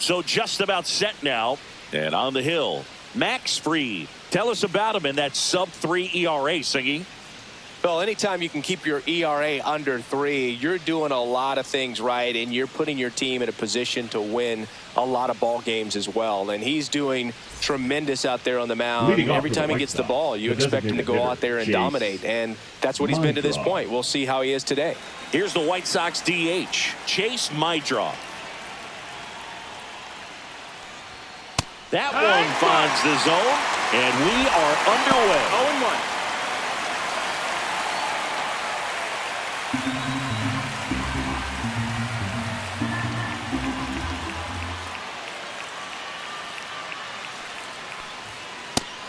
So just about set now. And on the hill, Max Fried. Tell us about him in that sub-3 ERA, Singy. Well, anytime you can keep your ERA under 3, you're doing a lot of things right, and you're putting your team in a position to win a lot of ball games as well. And he's doing tremendous out there on the mound. Every time he gets the ball, you expect him to go out there and dominate, and that's what he's been to this point. We'll see how he is today. Here's the White Sox DH, Chase Meidroth. That one finds the zone, and we are underway. 0-1.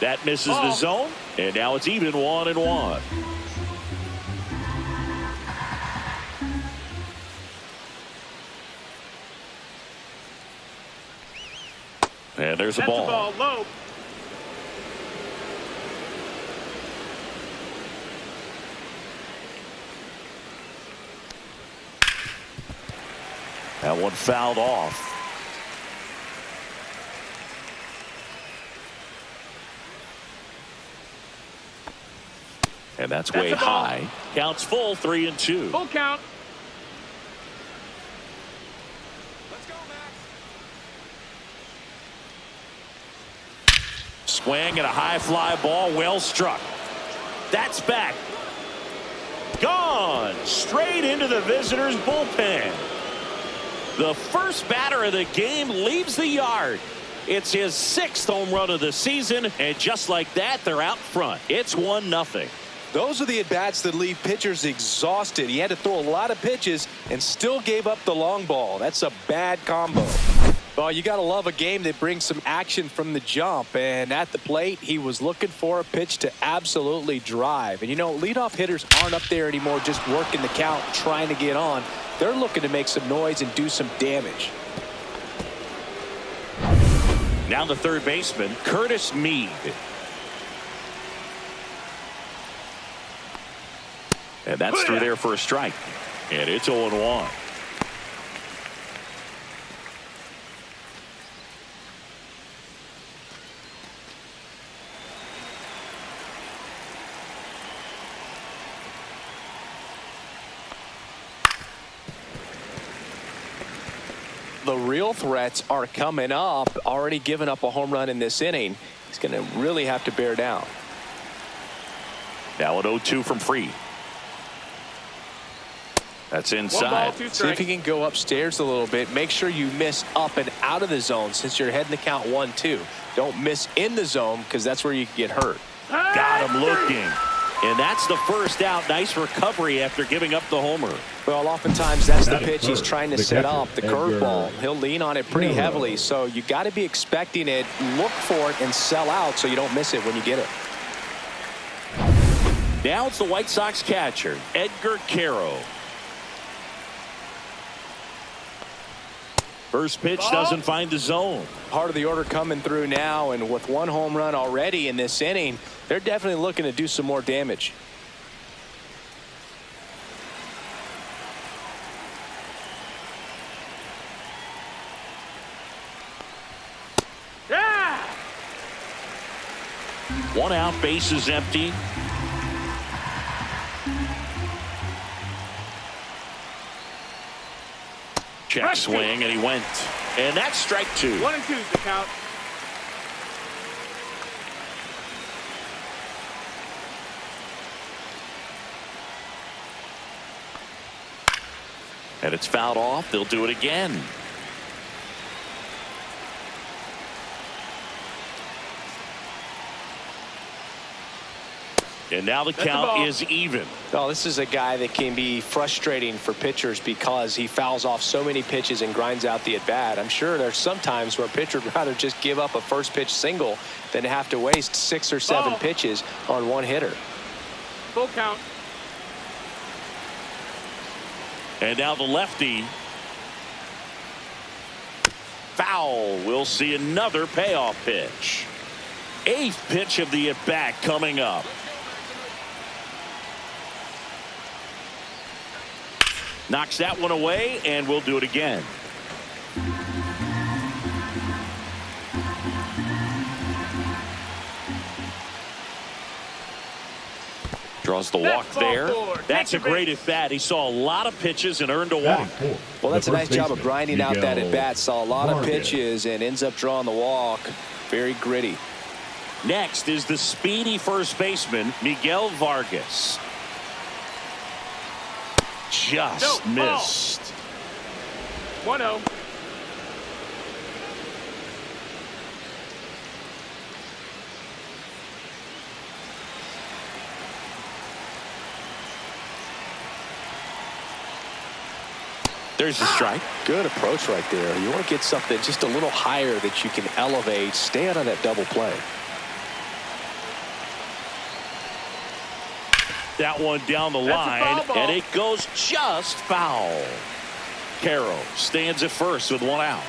That misses the zone, and now it's even 1-1. And there's a ball. That's the ball low. That one fouled off. And that's way high. Counts full, 3-2. Full count. Let's go, Max. Swing and a high fly ball, well struck. That's back. Gone straight into the visitors' bullpen. The first batter of the game leaves the yard. It's his 6th home run of the season, and just like that, they're out front. It's 1-0. Those are the at-bats that leave pitchers exhausted. He had to throw a lot of pitches and still gave up the long ball. That's a bad combo. Well, you got to love a game that brings some action from the jump. And at the plate, he was looking for a pitch to absolutely drive. And, you know, leadoff hitters aren't up there anymore just working the count, trying to get on. They're looking to make some noise and do some damage. Now the third baseman, Curtis Mead. And that's through there for a strike. And it's 0-1. The real threats are coming up. Already given up a home run in this inning. He's going to really have to bear down. Now an 0-2 from Fried. That's inside. See if he can go upstairs a little bit. Make sure you miss up and out of the zone since you're heading to count 1-2. Don't miss in the zone because that's where you can get hurt. Got him looking. And that's the first out. Nice recovery after giving up the homer. Well, oftentimes that's the pitch he's trying to set up, the curveball. He'll lean on it pretty heavily, so you got to be expecting it, look for it, and sell out so you don't miss it when you get it. Now it's the White Sox catcher, Edgar Quero. First pitch doesn't find the zone. Part of the order coming through now, and with one home run already in this inning, they're definitely looking to do some more damage. Yeah! One out, base is empty. Check swing, and he went. And that's strike 2. 1-2 is the count. And it's fouled off. They'll do it again. And now the count is even. Well, this is a guy that can be frustrating for pitchers because he fouls off so many pitches and grinds out the at-bat. I'm sure there's some times where a pitcher would rather just give up a first pitch single than to have to waste 6 or 7 pitches on one hitter. Full count. And now the lefty. Foul. We'll see another payoff pitch. 8th pitch of the at-bat coming up. Knocks that one away, and we'll do it again. Draws the walk there. That's a great at bat. He saw a lot of pitches and earned a walk. Well, that's a nice job of grinding out that at bat. Saw a lot of pitches and ends up drawing the walk. Very gritty. Next is the speedy first baseman, Miguel Vargas. Just missed. 1-0. There's the strike. Good approach right there. You want to get something just a little higher that you can elevate. Stay out of that double play. That one down the line, and it goes just foul. Carroll stands at first with one out.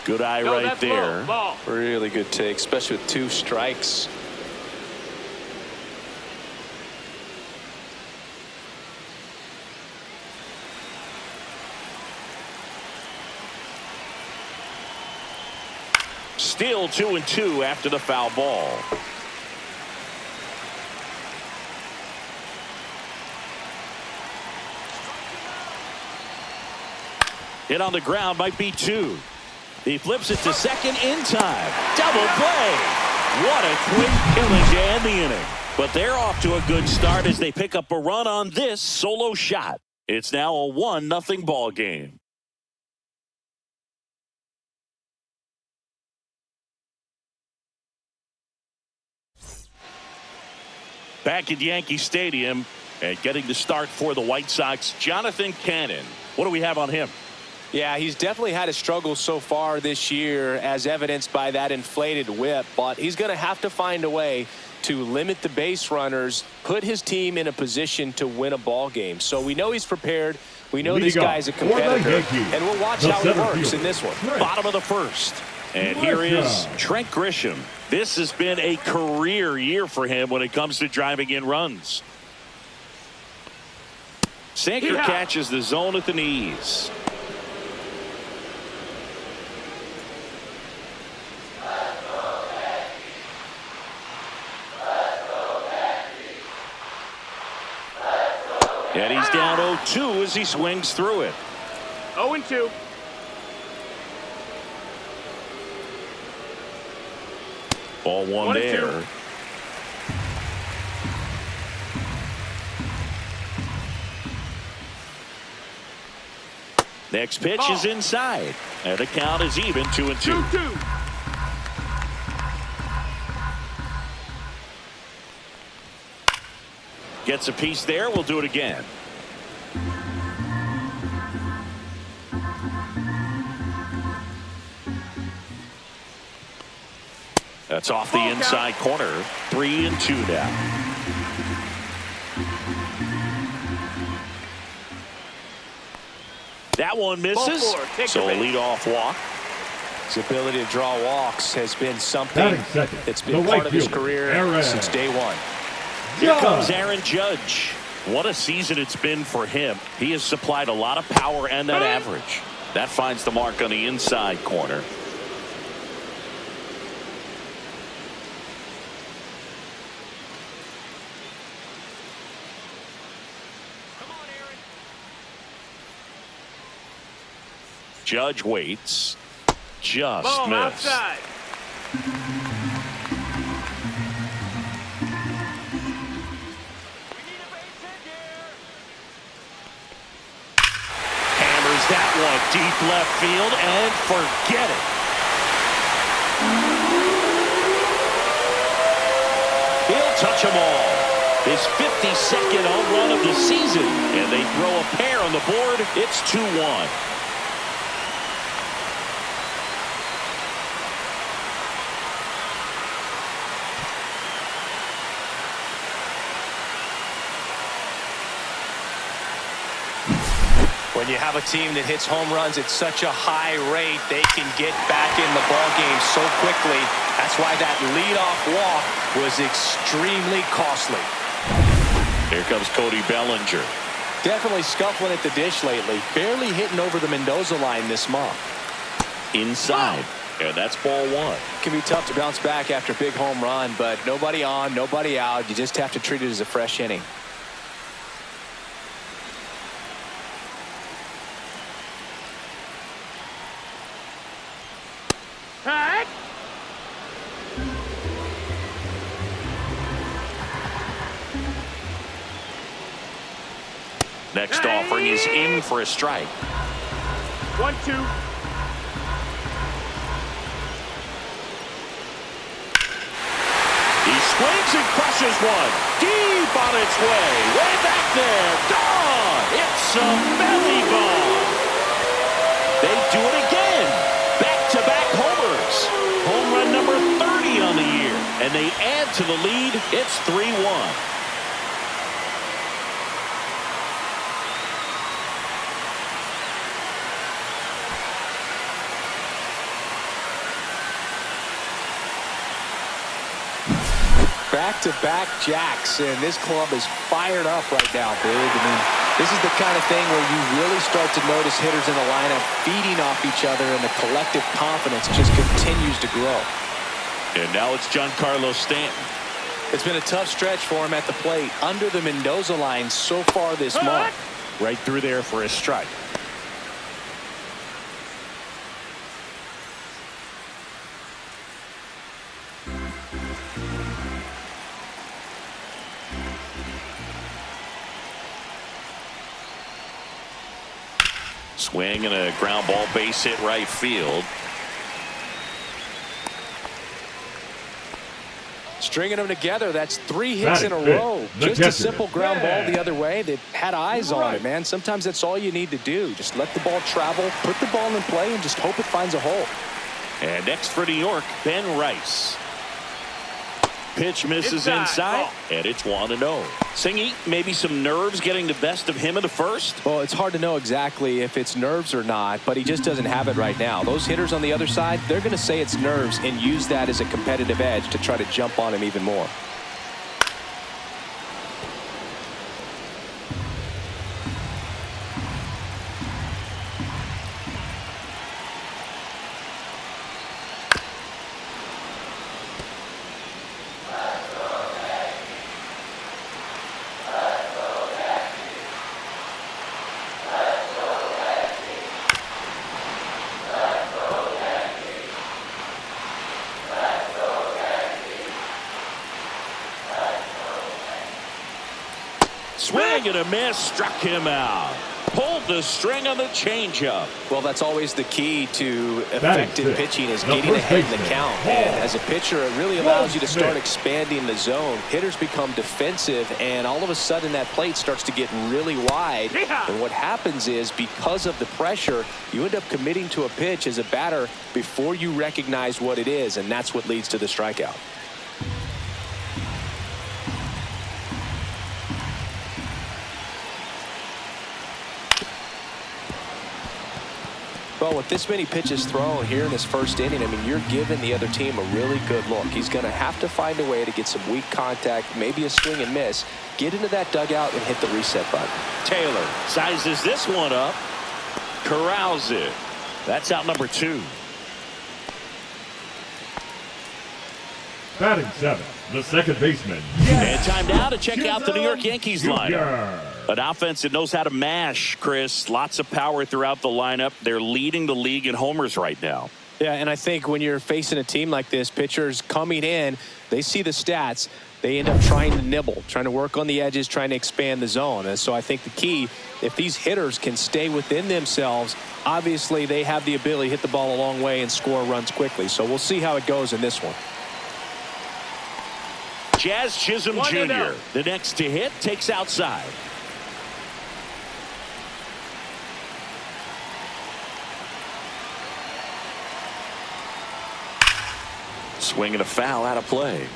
Good eye right there. Really good take, especially with 2 strikes. Still 2-2 after the foul ball. Hit on the ground, might be 2. He flips it to second in time. Double play. What a quick killing to end the inning. But they're off to a good start as they pick up a run on this solo shot. It's now a 1-0 ball game. Back at Yankee Stadium and getting the start for the White Sox, Jonathan Cannon. What do we have on him? Yeah, he's definitely had a struggle so far this year, as evidenced by that inflated whip, but he's going to have to find a way to limit the base runners, put his team in a position to win a ball game. So we know he's prepared. We know this guy's a competitor, and we'll watch how it works in this one. Bottom of the first. And here is Trent Grisham. This has been a career year for him when it comes to driving in runs. Sinker catches the zone at the knees. And he's down 0-2 as he swings through it. 0-2. Ball one there. Next pitch is inside. And the count is even 2-2. 2-2. Gets a piece there. We'll do it again. That's off the inside corner. 3-2 now. That one misses. So a leadoff walk. His ability to draw walks has been something that's been part of his career since day one. Here comes Aaron Judge. What a season it's been for him. He has supplied a lot of power and that average. That finds the mark on the inside corner. Judge waits. Just missed. Outside. Hammers that one deep left field and forget it. He'll touch them all. His 52nd home run of the season. And they throw a pair on the board. It's 2-1. When you have a team that hits home runs at such a high rate, they can get back in the ball game so quickly. That's why that leadoff walk was extremely costly. Here comes Cody Bellinger. Definitely scuffling at the dish lately. Barely hitting over the Mendoza line this month. inside. And that's ball one. It can be tough to bounce back after a big home run, but nobody on, nobody out. You just have to treat it as a fresh inning. Hey! Next offering is in for a strike. 1-2. He swings and crushes one. Deep on its way. Way back there. Gone. It's a belly ball. They do it again. Back-to-back homers. Home run number 30 on the year. And they add to the lead. It's 3-1. Back-to-back jacks, and this club is fired up right now, Big. I mean, this is the kind of thing where you really start to notice hitters in the lineup feeding off each other, and the collective confidence just continues to grow. And now it's Giancarlo Stanton. It's been a tough stretch for him at the plate, under the Mendoza line so far this month. Right through there for a strike. Swing and a ground ball, base hit right field. Stringing them together, that's 3 hits in a row. Just a simple ground ball the other way. They had eyes on it, man. Sometimes that's all you need to do. Just let the ball travel, put the ball in play, and just hope it finds a hole. And next for New York, Ben Rice. Pitch misses inside, and it's 1-0. Singy, maybe some nerves getting the best of him in the first? Well, it's hard to know exactly if it's nerves or not, but he just doesn't have it right now. Those hitters on the other side, they're going to say it's nerves and use that as a competitive edge to try to jump on him even more. Swing and a miss, struck him out. Pulled the string on the changeup. Well, that's always the key to effective pitching, is getting ahead in the count. And as a pitcher, it really allows you to start expanding the zone. Hitters become defensive, and all of a sudden that plate starts to get really wide. And what happens is, because of the pressure, you end up committing to a pitch as a batter before you recognize what it is, and that's what leads to the strikeout. Well, with this many pitches thrown here in this first inning, I mean, you're giving the other team a really good look. He's going to have to find a way to get some weak contact, maybe a swing and miss, get into that dugout and hit the reset button. Taylor sizes this one up, corrals it. That's out number 2. Batting 7, the second baseman. And time now to check out the New York Yankees lineup. An offense that knows how to mash, Chris. Lots of power throughout the lineup. They're leading the league in homers right now. Yeah, and I think when you're facing a team like this, pitchers coming in, they see the stats. They end up trying to nibble, trying to work on the edges, trying to expand the zone. And so I think the key, if these hitters can stay within themselves, obviously they have the ability to hit the ball a long way and score runs quickly. So we'll see how it goes in this one. Jazz Chisholm Jr., the next to hit, takes outside. Swing and a foul out of play.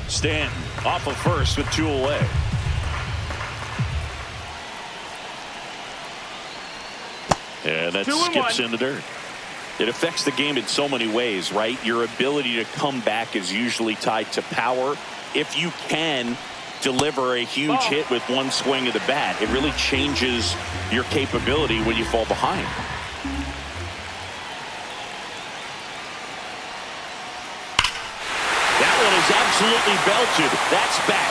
Stanton off of first with 2 away. And that skips in the dirt. It affects the game in so many ways, right? Your ability to come back is usually tied to power. If you can deliver a huge hit with one swing of the bat, it really changes your capability when you fall behind. is absolutely belted. That's back.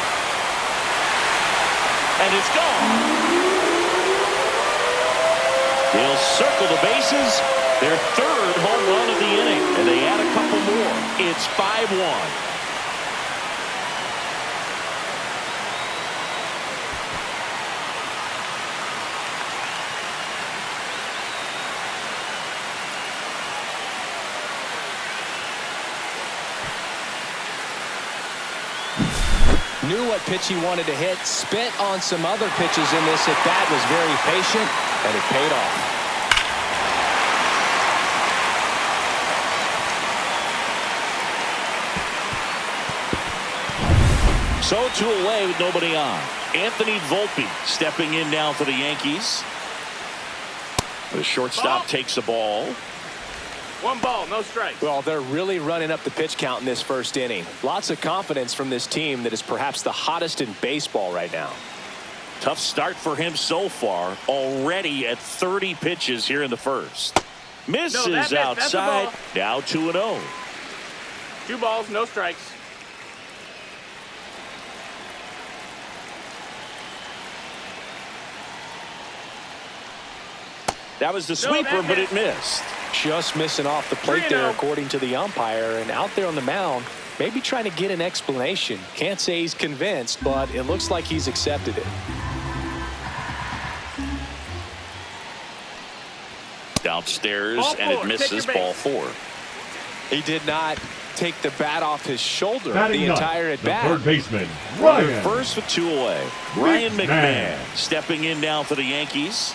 And it's gone. They'll circle the bases. Their third home run of the inning. And they add a couple more. It's 5-1. Knew what pitch he wanted to hit, spent on some other pitches in this at bat, was very patient, and it paid off. So 2 away with nobody on. Anthony Volpe stepping in now for the Yankees. The shortstop takes the ball. 1 ball, no strikes. Well, they're really running up the pitch count in this first inning. Lots of confidence from this team that is perhaps the hottest in baseball right now. Tough start for him so far. Already at 30 pitches here in the first. Misses outside. Now 2-0. 2 balls, no strikes. That was the sweeper, but it missed. Just missing off the plate there, according to the umpire. And out there on the mound, maybe trying to get an explanation. Can't say he's convinced, but it looks like he's accepted it. Downstairs, and it misses ball 4. He did not take the bat off his shoulder Batting the entire at bat. Third baseman, Ryan. First with 2 away. Ryan McMahon stepping in now for the Yankees.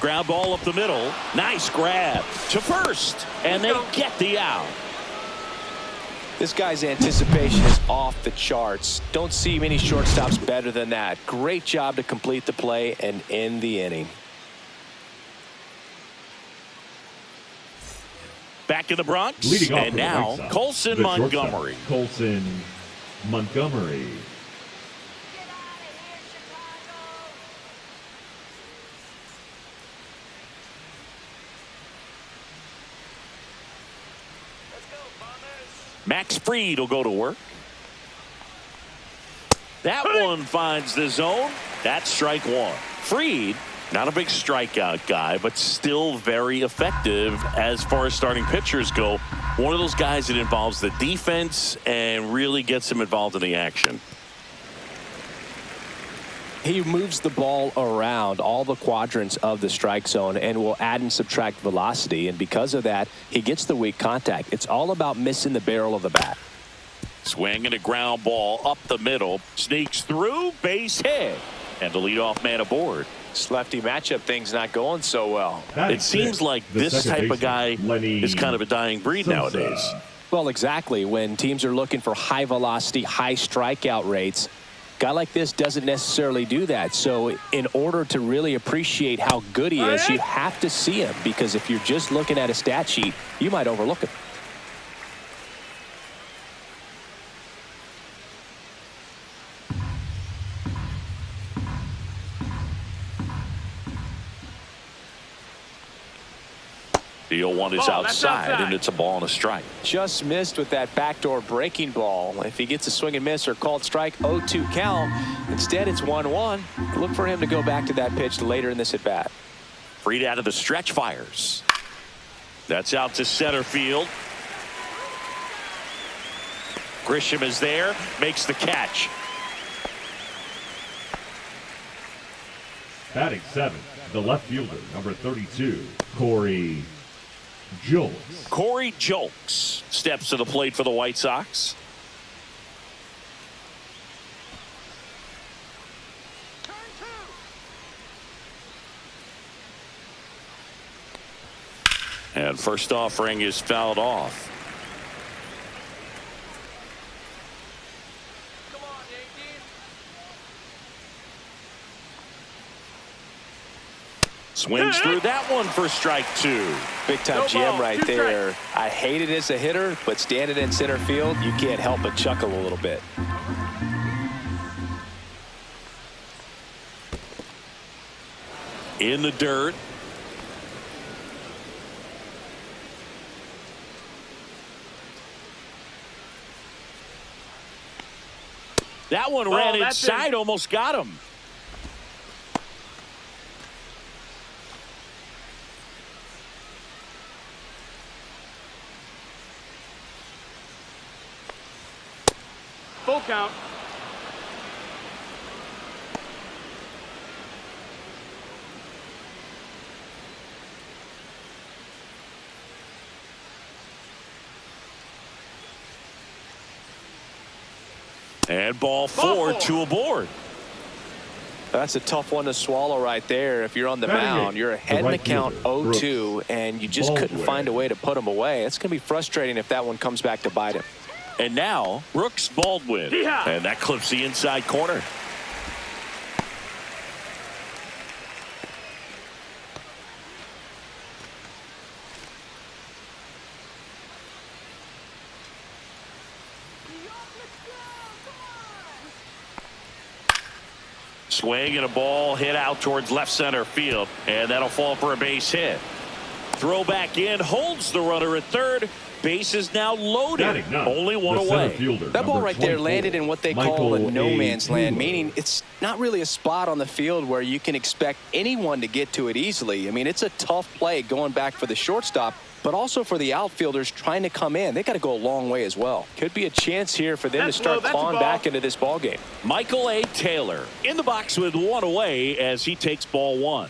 Ground ball up the middle. Nice grab to first, and they get the out. This guy's anticipation is off the charts. Don't see many shortstops better than that. Great job to complete the play and end the inning. Back in the Bronx, Leading off and now Colson Montgomery. Colson Montgomery. Max Fried will go to work. That one finds the zone. That's strike 1. Fried, not a big strikeout guy, but still very effective as far as starting pitchers go. One of those guys that involves the defense and really gets him involved in the action. He moves the ball around all the quadrants of the strike zone and will add and subtract velocity. And because of that, he gets the weak contact. It's all about missing the barrel of the bat. Swing and a ground ball up the middle. Sneaks through, base hit. And the leadoff man aboard. This lefty matchup thing's not going so well. It seems like this type of guy is kind of a dying breed nowadays. Well, exactly. When teams are looking for high velocity, high strikeout rates, a guy like this doesn't necessarily do that. So in order to really appreciate how good he is, you have to see him, because if you're just looking at a stat sheet, you might overlook him. The 0-1 is outside, and it's a ball and a strike. Just missed with that backdoor breaking ball. If he gets a swing and miss or called strike, 0-2 count. Instead, it's 1-1. Look for him to go back to that pitch later in this at bat. Fried out of the stretch, fires. That's out to center field. Grisham is there, makes the catch. Batting 7th, the left fielder, number 32, Corey Julks. Corey Julks steps to the plate for the White Sox. And first offering is fouled off. Swings through that one for strike 2. Big time GM right there. I hate it as a hitter, but standing in center field, you can't help but chuckle a little bit. In the dirt. That one ran inside, almost got him. Full count. And ball 4, 2 aboard. That's a tough one to swallow right there. If you're on the mound, you're ahead in the count 0-2, and you just couldn't find a way to put him away. It's going to be frustrating if that one comes back to bite him. And now, Brooks Baldwin. And that clips the inside corner. Swing and a ball hit out towards left center field, and that'll fall for a base hit. Throw back in, holds the runner at third. Base is now loaded. Only one away. That ball right there landed in what they call a no man's land, meaning it's not really a spot on the field where you can expect anyone to get to it easily. I mean, it's a tough play going back for the shortstop, but also for the outfielders trying to come in. They got to go a long way as well. Could be a chance here for them to start clawing back into this ball game. Michael A. Taylor in the box with one away as he takes ball 1.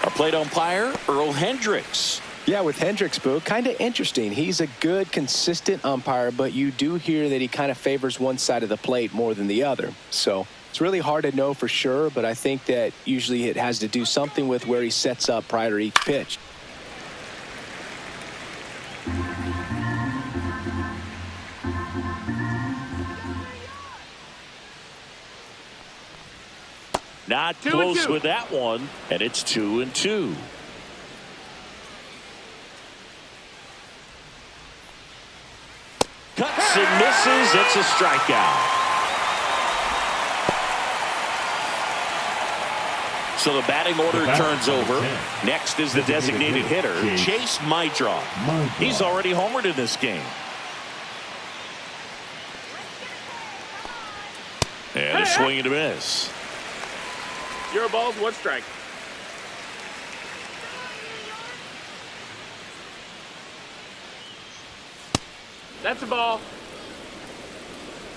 Our plate umpire, Earl Hendricks. Yeah, with Hendricks, Boo, kind of interesting. He's a good, consistent umpire, but you do hear that he kind of favors one side of the plate more than the other. So it's really hard to know for sure, but I think that usually it has to do something with where he sets up prior to each pitch. Not close with that one, and it's 2-2. Cuts and misses. It's a strikeout. So the batting order turns over. Next is the designated hitter, Chase Meidroth. He's already homered in this game. And a swing and a miss. 0 balls, 1 strike. That's a ball.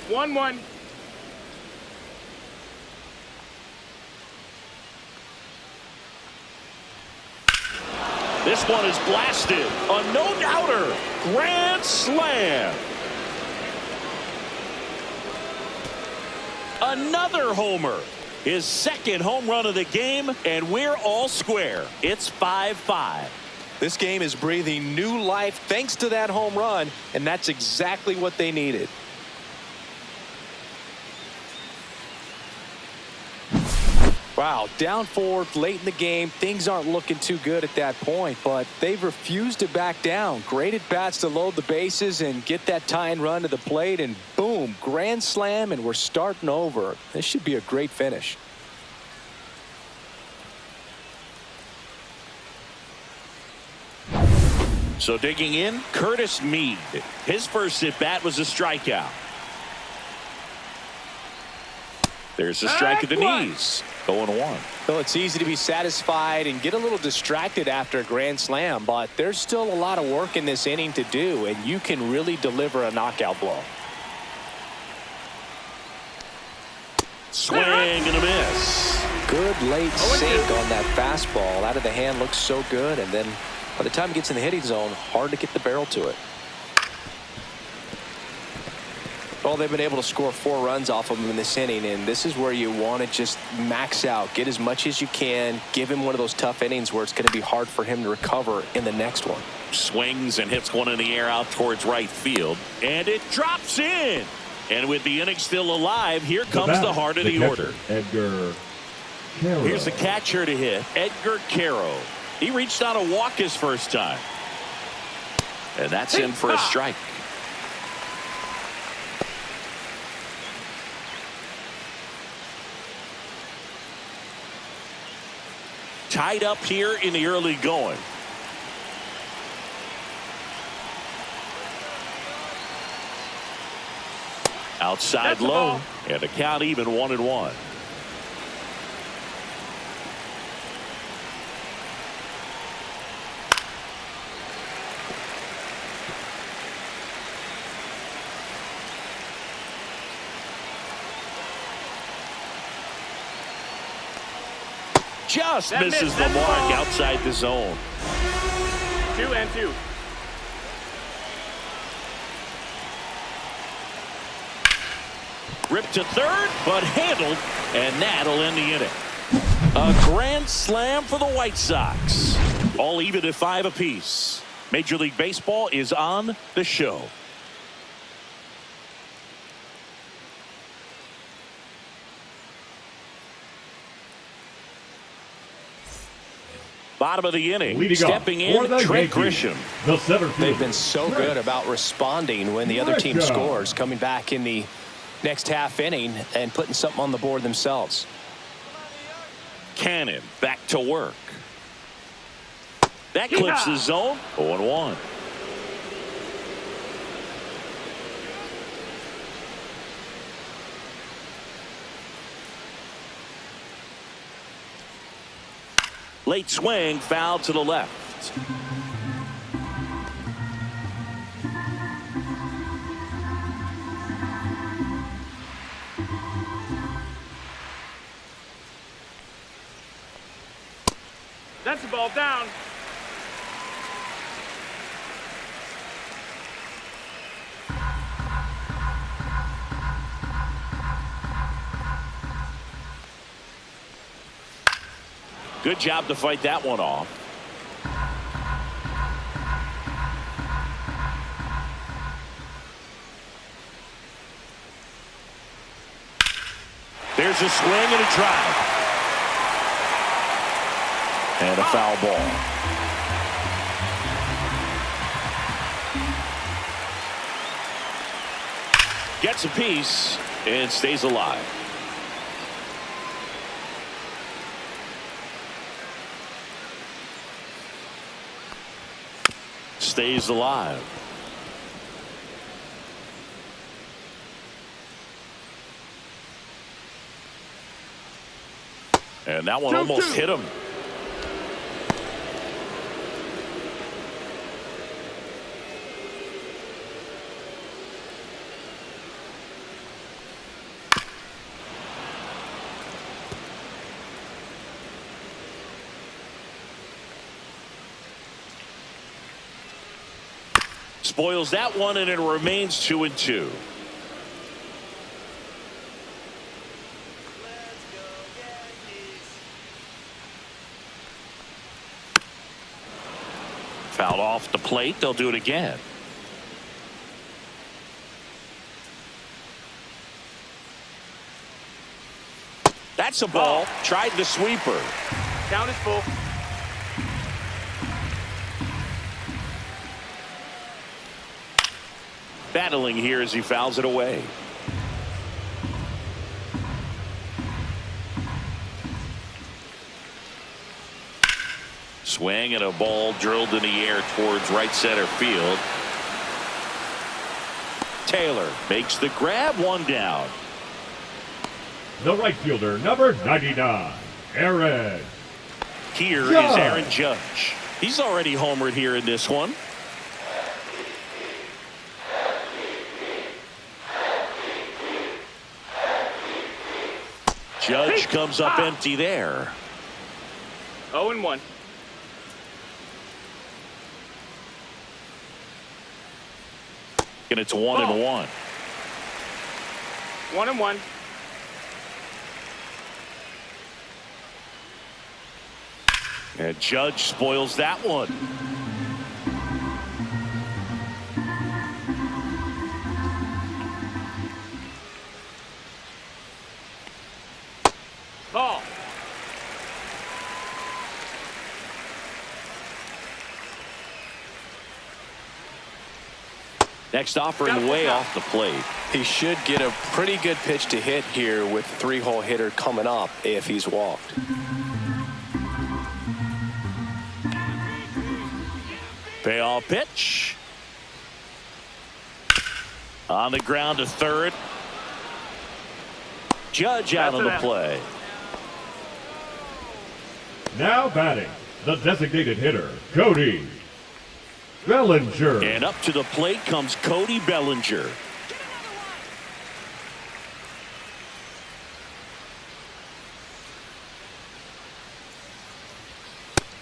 1-1. This one is blasted. A no-doubter. Grand slam. Another homer. His second home run of the game, and we're all square. It's 5-5. This game is breathing new life thanks to that home run, and that's exactly what they needed. Wow, down 4 late in the game. Things aren't looking too good at that point, but they've refused to back down. Great at bats to load the bases and get that tying run to the plate, and boom, grand slam, and we're starting over. This should be a great finish. So digging in, Curtis Mead. His first at bat was a strikeout. There's a strike at the knees. 0-1. Well, it's easy to be satisfied and get a little distracted after a grand slam, but there's still a lot of work in this inning to do, and you can really deliver a knockout blow. Swing and a miss. Good late sink on that fastball. Out of the hand, looks so good, and then by the time it gets in the hitting zone, hard to get the barrel to it. Well, they've been able to score 4 runs off of him in this inning, and this is where you want to just max out, get as much as you can, give him one of those tough innings where it's going to be hard for him to recover in the next one. Swings and hits one in the air out towards right field, and it drops in. And with the inning still alive, here comes the heart of the order. Edgar Quero. Here's the catcher to hit, Edgar Quero. He reached out a walk his first time. And that's in for a strike. Tied up here in the early going. Outside low, and the count even 1-1. Just misses the mark outside the zone. 2-2. Ripped to third, but handled, and that'll end the inning. A grand slam for the White Sox. All even at 5 apiece. Major League Baseball is on the show. Bottom of the inning, stepping in, Trent Grisham. They've been so good about responding when the other team scores, coming back in the next half inning and putting something on the board themselves. Cannon back to work. That clips the zone. 0-1. Late swing, foul to the left. That's the ball down. Good job to fight that one off. There's a swing and a drive. And a foul ball. Gets a piece and stays alive. Stays alive. And that one almost hit him. Spoils that one, and it remains 2-2. Fouled off the plate. They'll do it again. That's a ball. Tried the sweeper. Count is full. Battling here as he fouls it away. Swing and a ball drilled in the air towards right center field. Taylor makes the grab, one down. The right fielder, number 99, Aaron. Here is Aaron Judge. He's already homered here in this one. Judge comes up empty there. 0-1. And it's 1-1. 1-1. And Judge spoils that one. Ball. Next offering way off the plate. He should get a pretty good pitch to hit here with the three-hole hitter coming up if he's walked. Payoff pitch. On the ground to third. Judge out of the play. Now batting, the designated hitter, Cody Bellinger. And up to the plate comes Cody Bellinger.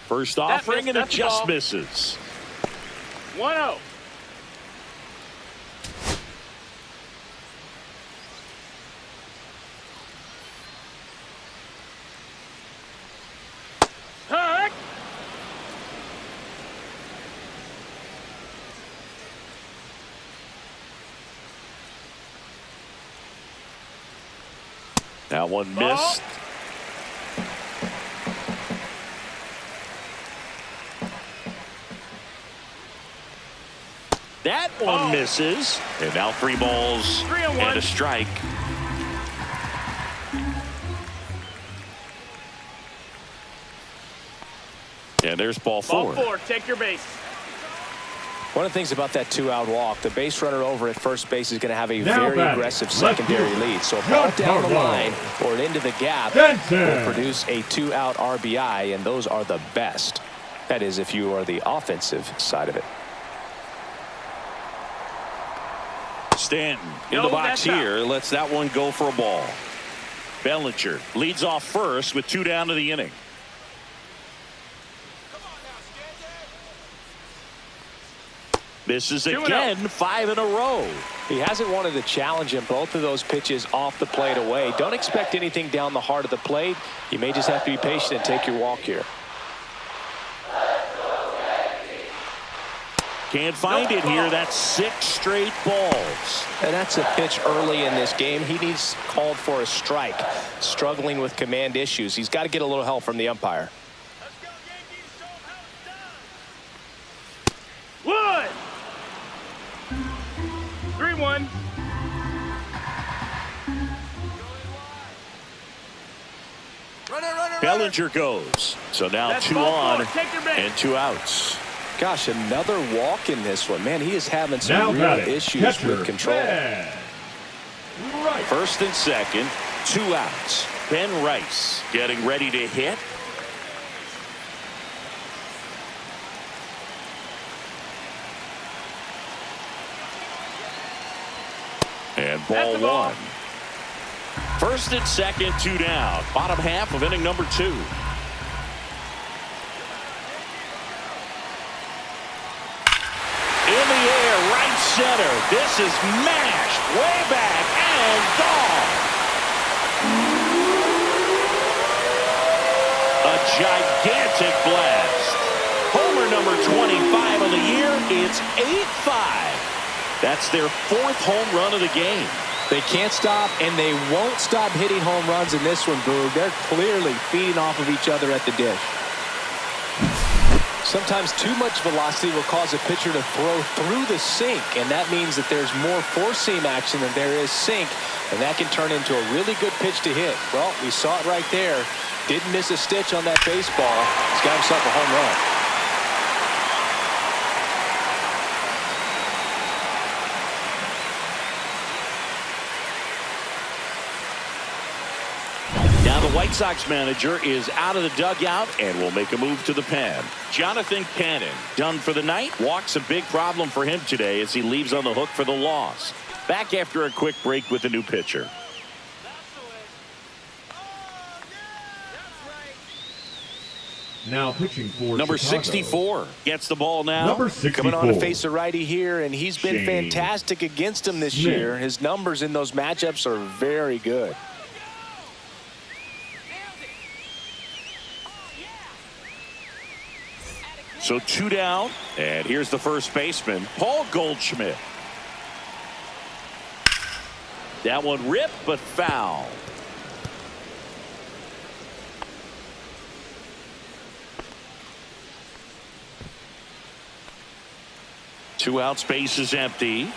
First offering and it just misses. 1-0. Heck. That one missed. That one misses. And now 3 balls 3-1. and a strike. And there's ball 4. Ball 4. Take your base. One of the things about that 2-out walk, the base runner over at first base is going to have a Now very batting, aggressive left secondary field, lead. So a ball down the Giancarlo line or into the gap Stanton. will produce a 2-out RBI, and those are the best. That is, if you are the offensive side of it. Stanton in No, the box that's out. here. Lets that one go for a ball. Bellinger leads off first with 2 down to the inning. Misses 2-0. again, 5 in a row. He hasn't wanted to challenge him. Both of those pitches off the plate away. Don't expect anything down the heart of the plate. You may just have to be patient and take your walk here. Can't find it here. That's 6 straight balls. And that's a pitch early in this game. He needs called for a strike. Struggling with command issues. He's got to get a little help from the umpire. Wood. 3-1. Bellinger goes. So now That's 2 ball on 4. Take your base. and 2 outs. Gosh, another walk in this one. Man, he is having some Now real batting, issues catcher, with control. Ben Rice. First and second, 2 outs. Ben Rice getting ready to hit. And That's the ball ball. 1. First and second, 2 down. Bottom half of inning number 2. In the air, right center. This is mashed way back and gone. A gigantic blast. Homer number 25 of the year. It's 8-5. That's their 4th home run of the game. They can't stop, and they won't stop hitting home runs in this one, Boog. They're clearly feeding off of each other at the dish. Sometimes too much velocity will cause a pitcher to throw through the sink, and that means that there's more four-seam action than there is sink, and that can turn into a really good pitch to hit. Well, we saw it right there. Didn't miss a stitch on that baseball. He's got himself a home run. Now the White Sox manager is out of the dugout and will make a move to the pen. Jonathan Cannon done for the night. Walk's a big problem for him today as he leaves on the hook for the loss. Back after a quick break with a new pitcher. Now pitching for Number Chicago. 64 gets the ball now. Number 64. Coming on to face a righty here, and he's been Shane fantastic against him this Smith. year. His numbers in those matchups are very good. So 2 down, and here's the first baseman, Paul Goldschmidt. That one ripped, but foul. Two out, space is empty.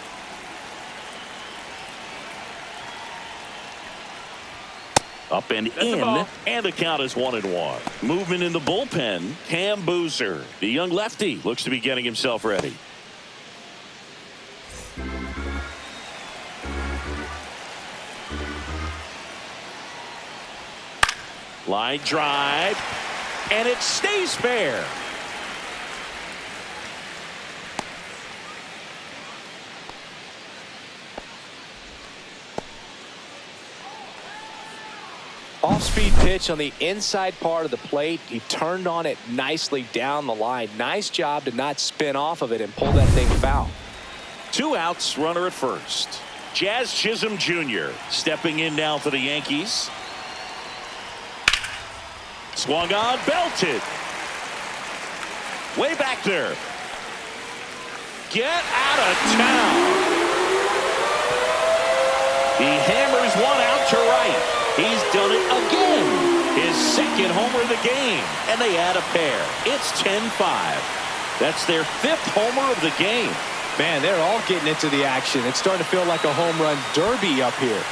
Up and in, and the count is 1-1. Movement in the bullpen. Cam Boozer, the young lefty, looks to be getting himself ready. Line drive, and it stays fair. Off-speed pitch on the inside part of the plate. He turned on it nicely down the line. Nice job to not spin off of it and pull that thing foul. 2 outs, runner at first. Jazz Chisholm Jr. stepping in now for the Yankees. Swung on, belted. Way back there. Get out of town. He hammers one out to right. He's done it again. His second homer of the game. And they add a pair. It's 10-5. That's their 5th homer of the game. Man, they're all getting into the action. It's starting to feel like a home run derby up here.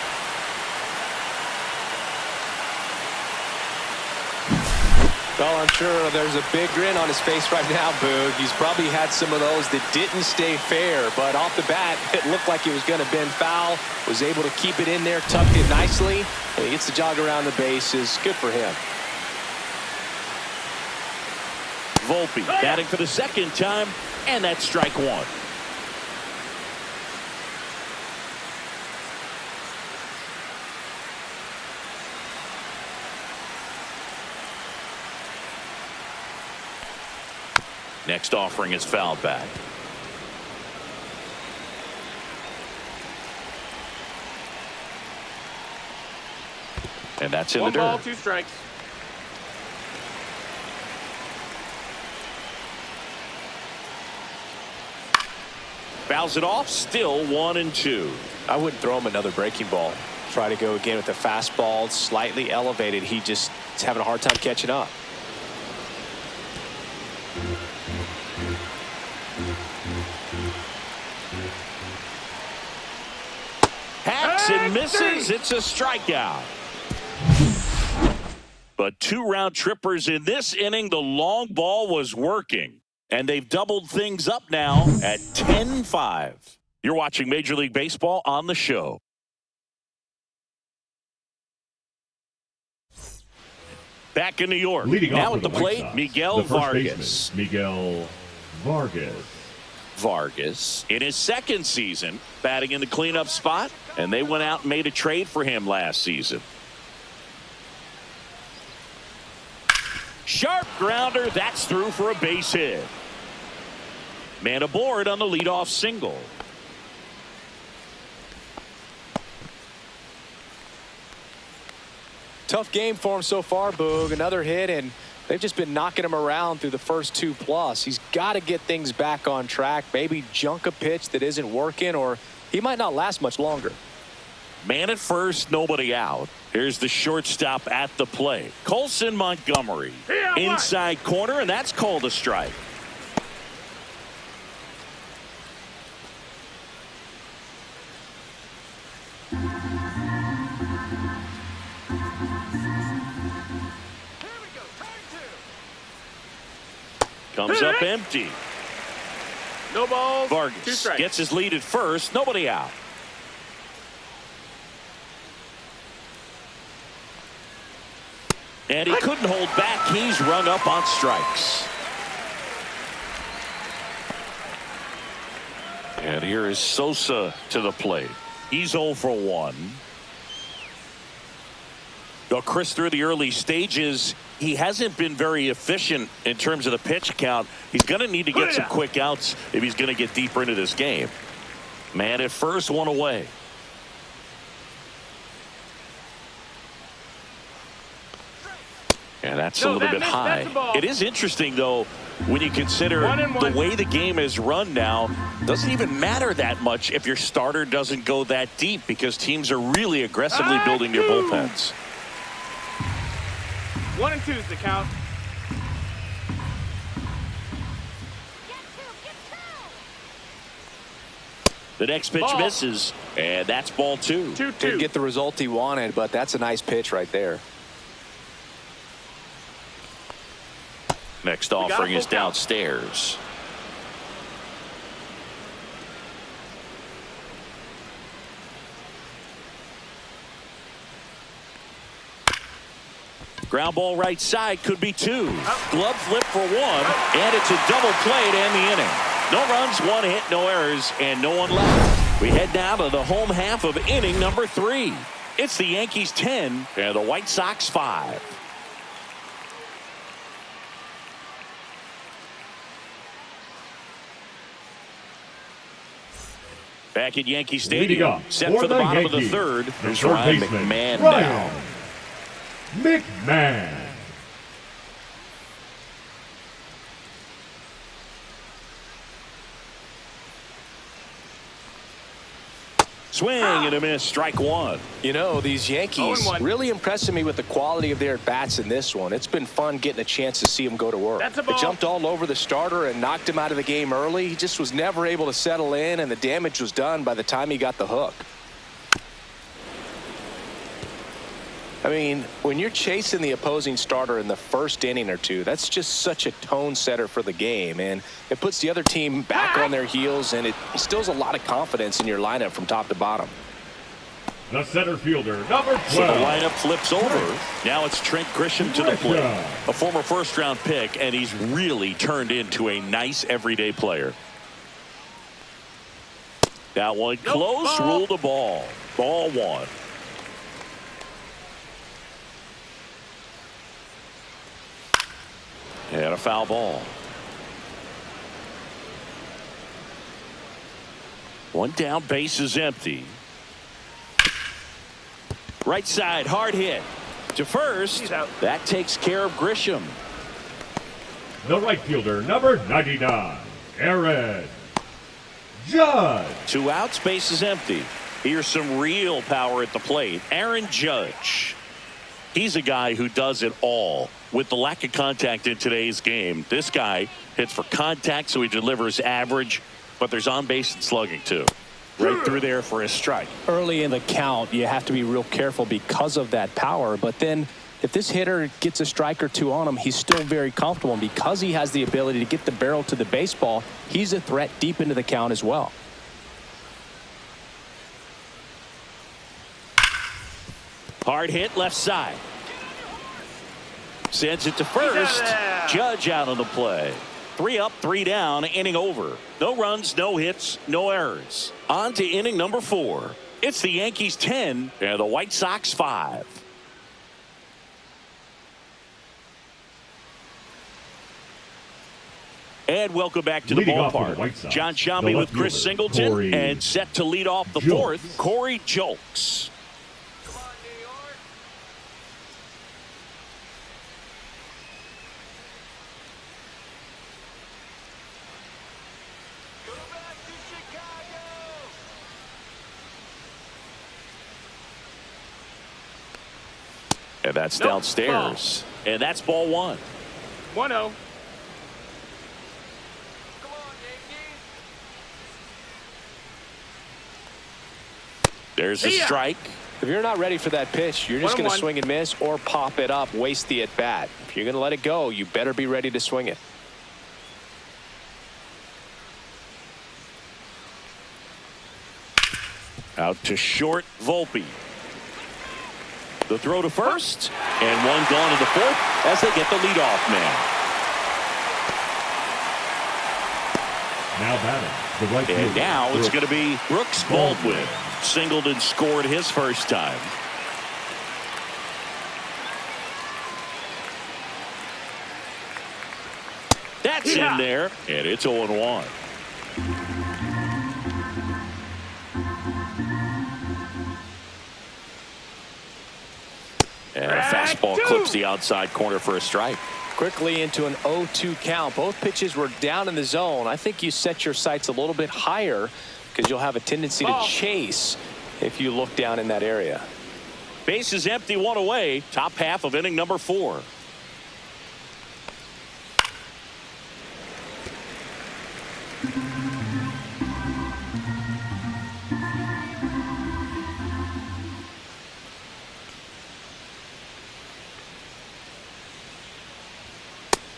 Well, I'm sure there's a big grin on his face right now, Boog. He's probably had some of those that didn't stay fair, but off the bat, it looked like it was going to bend foul. Was able to keep it in there, tucked it nicely, and he gets to jog around the bases. Good for him. Volpe batting for the second time, and that's strike one. Next offering is fouled back. And that's in the dirt. 1 ball, 2 strikes. Fouls it off, still 1-2. I wouldn't throw him another breaking ball. Try to go again with the fastball, slightly elevated. He just is having a hard time catching up. Hacks and misses. It's a strikeout. But 2 round trippers in this inning. The long ball was working. And they've doubled things up now at 10-5. You're watching Major League Baseball on the show. Back in New York. Leading now off at the White plate, Sox, Miguel the first Vargas. baseman, Miguel Vargas in his second season batting in the cleanup spot, and they went out and made a trade for him last season. Sharp grounder, that's through for a base hit. Man aboard on the leadoff single. Tough game for him so far, Boog. Another hit, and they've just been knocking him around through the first 2+. He's got to get things back on track. Maybe junk a pitch that isn't working, or he might not last much longer. Man at first, nobody out. Here's the shortstop at the plate. Colson Montgomery. Inside corner, and that's called a strike. Comes up empty. No balls, 2 Vargas strikes. gets his lead at first. Nobody out. And he couldn't hold back. He's rung up on strikes. And here is Sosa to the plate. He's 0 for 1. Though Chris, through the early stages, he hasn't been very efficient in terms of the pitch count. He's going to need to get some quick outs if he's going to get deeper into this game. Man at first, one away. And that's a little bit high. It is interesting, though, when you consider the way the game is run now. Doesn't even matter that much if your starter doesn't go that deep, because teams are really aggressively building their bullpens. 1 and 2 is the count. The next pitch misses, and that's ball 2. 2-2. Didn't get the result he wanted, but that's a nice pitch right there. Next offering is downstairs. Ground ball right side, could be 2. Glove flip for 1, and it's a double play to end the inning. No runs, 1 hit, no errors, and no one left. We head now to the home half of inning number 3. It's the Yankees 10 and the White Sox 5. Back at Yankee Stadium, set for the bottom of the third. There's Ryan McMahon now. McMahon. Swing and a miss, strike 1. You know, these Yankees really impressing me with the quality of their at-bats in this one. It's been fun getting a chance to see them go to work. They jumped all over the starter and knocked him out of the game early. He just was never able to settle in, and the damage was done by the time he got the hook. I mean, when you're chasing the opposing starter in the first inning or two, that's just such a tone setter for the game, and it puts the other team back on their heels, and it instills a lot of confidence in your lineup from top to bottom. The center fielder, number 12. So the lineup flips over. Now it's Trent Grisham to the plate. A former first-round pick, and he's really turned into a nice everyday player. That one close, rule the ball. Ball 1. And a foul ball. One down, base is empty. Right side, hard hit to first. That takes care of Grisham. The right fielder, number 99, Aaron Judge. 2 outs, base is empty. Here's some real power at the plate. Aaron Judge. He's a guy who does it all. With the lack of contact in today's game, this guy hits for contact, so he delivers average, but there's on base and slugging too. Right through there for a strike. Early in the count, you have to be real careful because of that power, but then if this hitter gets a strike or 2 on him, he's still very comfortable, and because he has the ability to get the barrel to the baseball, he's a threat deep into the count as well. Hard hit left side. Sends it to first. Judge out on the play. 3 up, 3 down, inning over. No runs, no hits, no errors. On to inning number 4. It's the Yankees 10 and the White Sox 5. And welcome back to the ballpark. John Sciambi with Chris Singleton, and set to lead off the 4th, Corey Julks. And that's downstairs. And that's ball 1. 1-0. There's a strike. If you're not ready for that pitch, you're just going to swing and miss or pop it up, waste the at-bat. If you're going to let it go, you better be ready to swing it. Out to short, Volpe. The throw to first, and one gone to the 4th as they get the leadoff man. Now batting, the right fielder. And now it's going to be Brooks Baldwin. Singled and scored his first time. That's in there, and it's 0-1. And a fastball clips the outside corner for a strike. Quickly into an 0-2 count. Both pitches were down in the zone. I think you set your sights a little bit higher because you'll have a tendency to chase if you look down in that area. Base is empty, 1 away. Top half of inning number 4.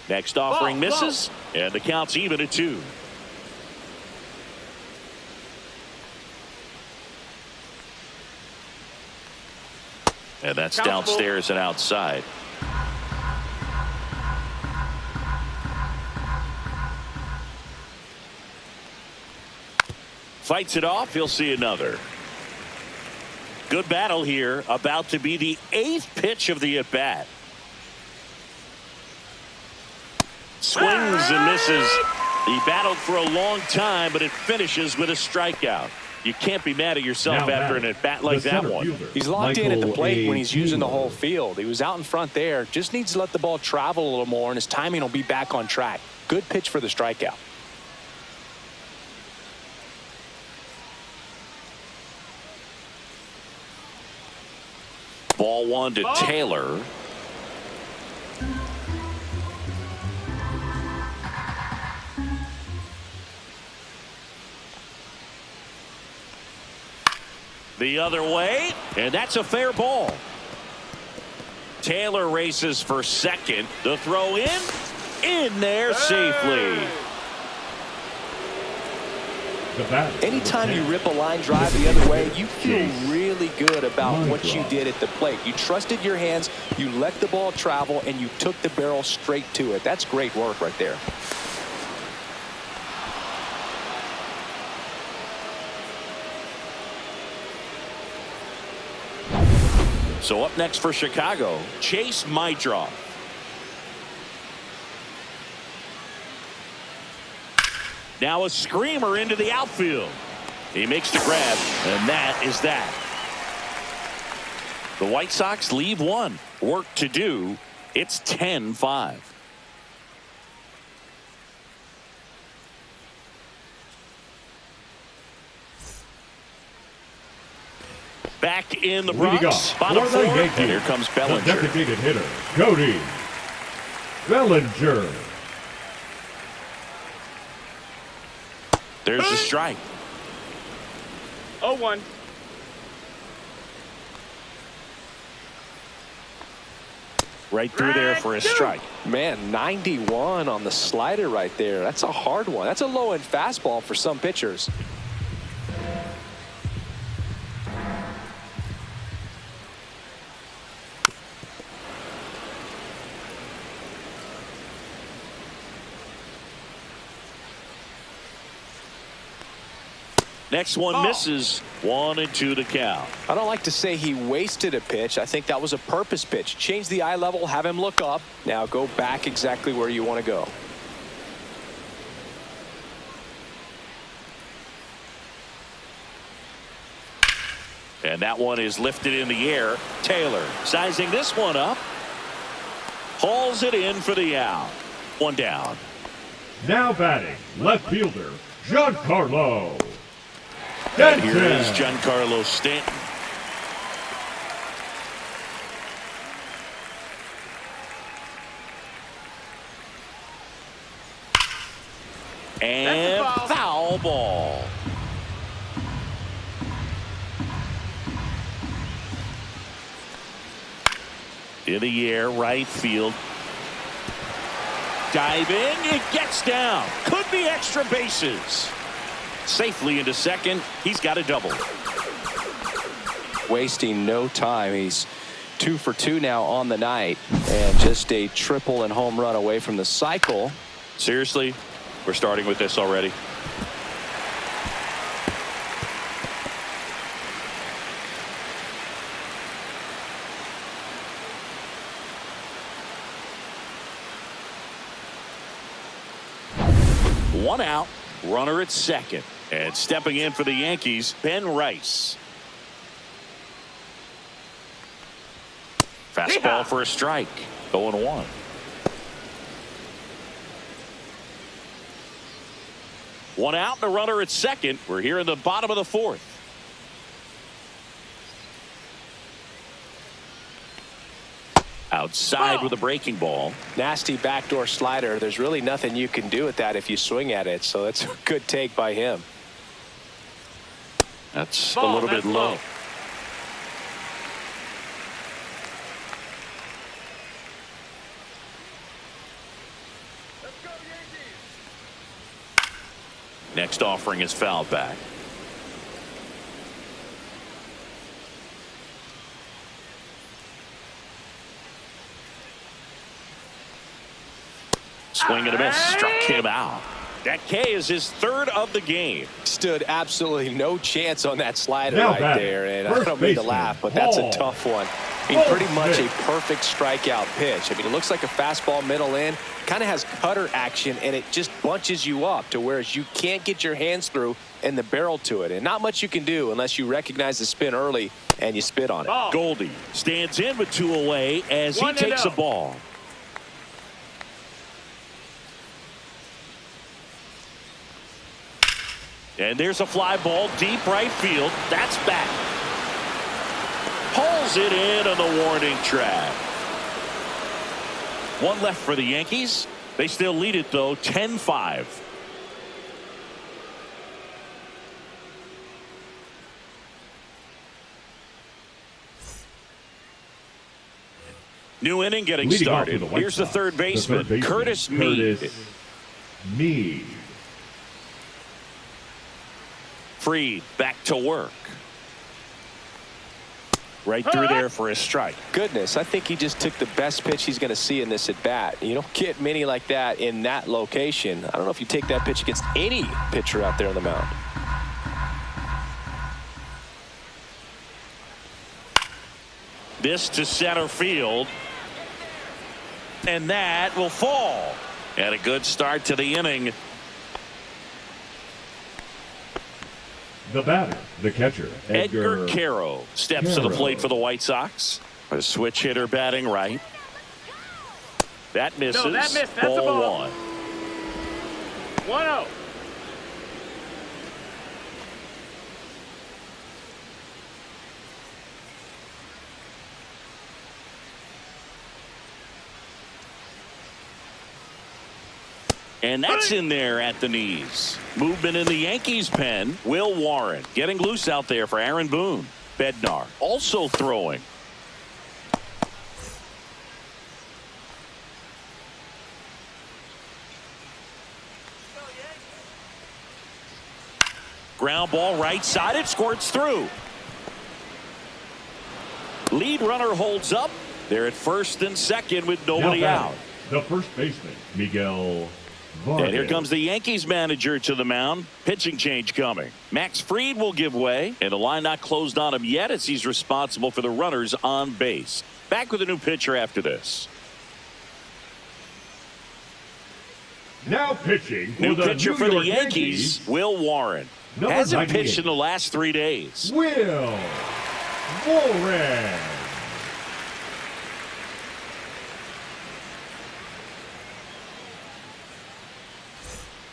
Next offering misses, and the count's even at 2. And that's downstairs and outside. Fights it off. He'll see another. Good battle here. About to be the 8th pitch of the at-bat. Swings and misses. He battled for a long time, but it finishes with a strikeout. You can't be mad at yourself after an at-bat like that one. He's locked in at the plate when he's using the whole field. He was out in front there. Just needs to let the ball travel a little more, and his timing will be back on track. Good pitch for the strikeout. Ball 1 to Taylor. The other way, and that's a fair ball. Taylor races for second. The throw in there safely. Anytime you rip a line drive the other way, you feel really good about what you did at the plate. You trusted your hands, you let the ball travel, and you took the barrel straight to it. That's great work right there. So up next for Chicago, Chase Meidroff. Now a screamer into the outfield. He makes the grab, and that is that. The White Sox leave 1. Work to do. It's 10-5. Back in the Bronx, bottom 4, and here comes Bellinger. The designated hitter, Cody Bellinger. There's the strike. 0-1. Right through there for a strike. Man, 91 on the slider right there. That's a hard one. That's a low-end fastball for some pitchers. Next one misses. 1-2 to count. I don't like to say he wasted a pitch. I think that was a purpose pitch. Change the eye level, have him look up. Now go back exactly where you want to go. And that one is lifted in the air. Taylor sizing this one up. Hauls it in for the out. 1 down. Now batting, left fielder, Giancarlo And here is Giancarlo Stanton. And foul ball. In the air, right field. Diving, it gets down. Could be extra bases. Safely into second. He's got a double. Wasting no time. He's 2 for 2 now on the night, and just a triple and home run away from the cycle. Seriously, we're starting with this already. One out, runner at second. And stepping in for the Yankees, Ben Rice. Fastball for a strike. 0-1. One out and a runner at second. We're here in the bottom of the fourth. Outside with a breaking ball. Nasty backdoor slider. There's really nothing you can do with that if you swing at it. So it's a good take by him. That's a little bit low. Next offering is fouled back. Swing and a miss. Struck him out. That K is his third of the game. Stood absolutely no chance on that slider Now right batting, there. And first I don't mean to baseman, laugh, but that's a Paul. tough one. I mean, pretty much a perfect strikeout pitch. I mean, it looks like a fastball middle in. Kind of has cutter action, and it just bunches you up to whereas you can't get your hands through and the barrel to it. And not much you can do unless you recognize the spin early and you spit on it. Goldie stands in with 2 away as he takes a ball. And there's a fly ball deep right field. That's back. Pulls it in on the warning track. One left for the Yankees. They still lead it, though, 10-5. New inning getting Leading off started. for the White Here's the Sox, third baseman, Curtis Mead. Mead. Freed back to work. Right through there for a strike. Goodness, I think he just took the best pitch he's going to see in this at bat. You don't get many like that in that location. I don't know if you take that pitch against any pitcher out there on the mound. This to center field. And that will fall. And a good start to the inning. The batter, the catcher, Edgar Quero steps to the plate for the White Sox. A switch hitter batting right. That misses. No, that missed. That's a ball. 1-0. And that's in there at the knees. Movement in the Yankees pen. Will Warren getting loose out there for Aaron Boone. Bednar also throwing. Ground ball right side. It squirts through. Lead runner holds up. They're at first and second with nobody out. The first baseman, Miguel Vargas. And here comes the Yankees manager to the mound. Pitching change coming. Max Fried will give way, and the line not closed on him yet as he's responsible for the runners on base. Back with a new pitcher after this. Now pitching for New the pitcher New for the York Yankees, Will Warren. Number Hasn't 98. pitched in the last 3 days. Will Warren.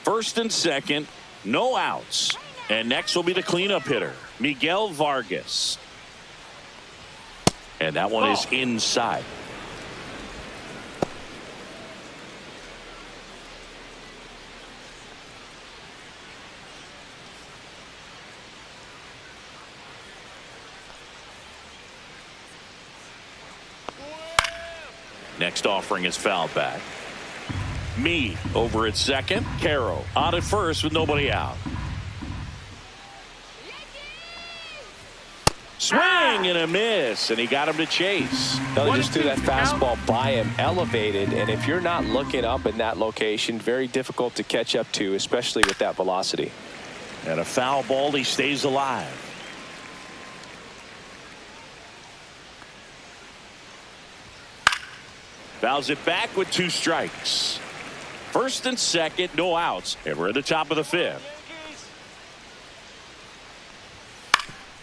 First and second, no outs. And next will be the cleanup hitter, Miguel Vargas. And that one is inside. Next offering is fouled back. Mead over at second. Quero on at first with nobody out. Swing and a miss, and he got him to chase. They just threw that fastball by him, elevated, and if you're not looking up in that location, very difficult to catch up to, especially with that velocity. And a foul ball, he stays alive. Fouls it back with 2 strikes. First and second, no outs, and we're at the top of the 5th.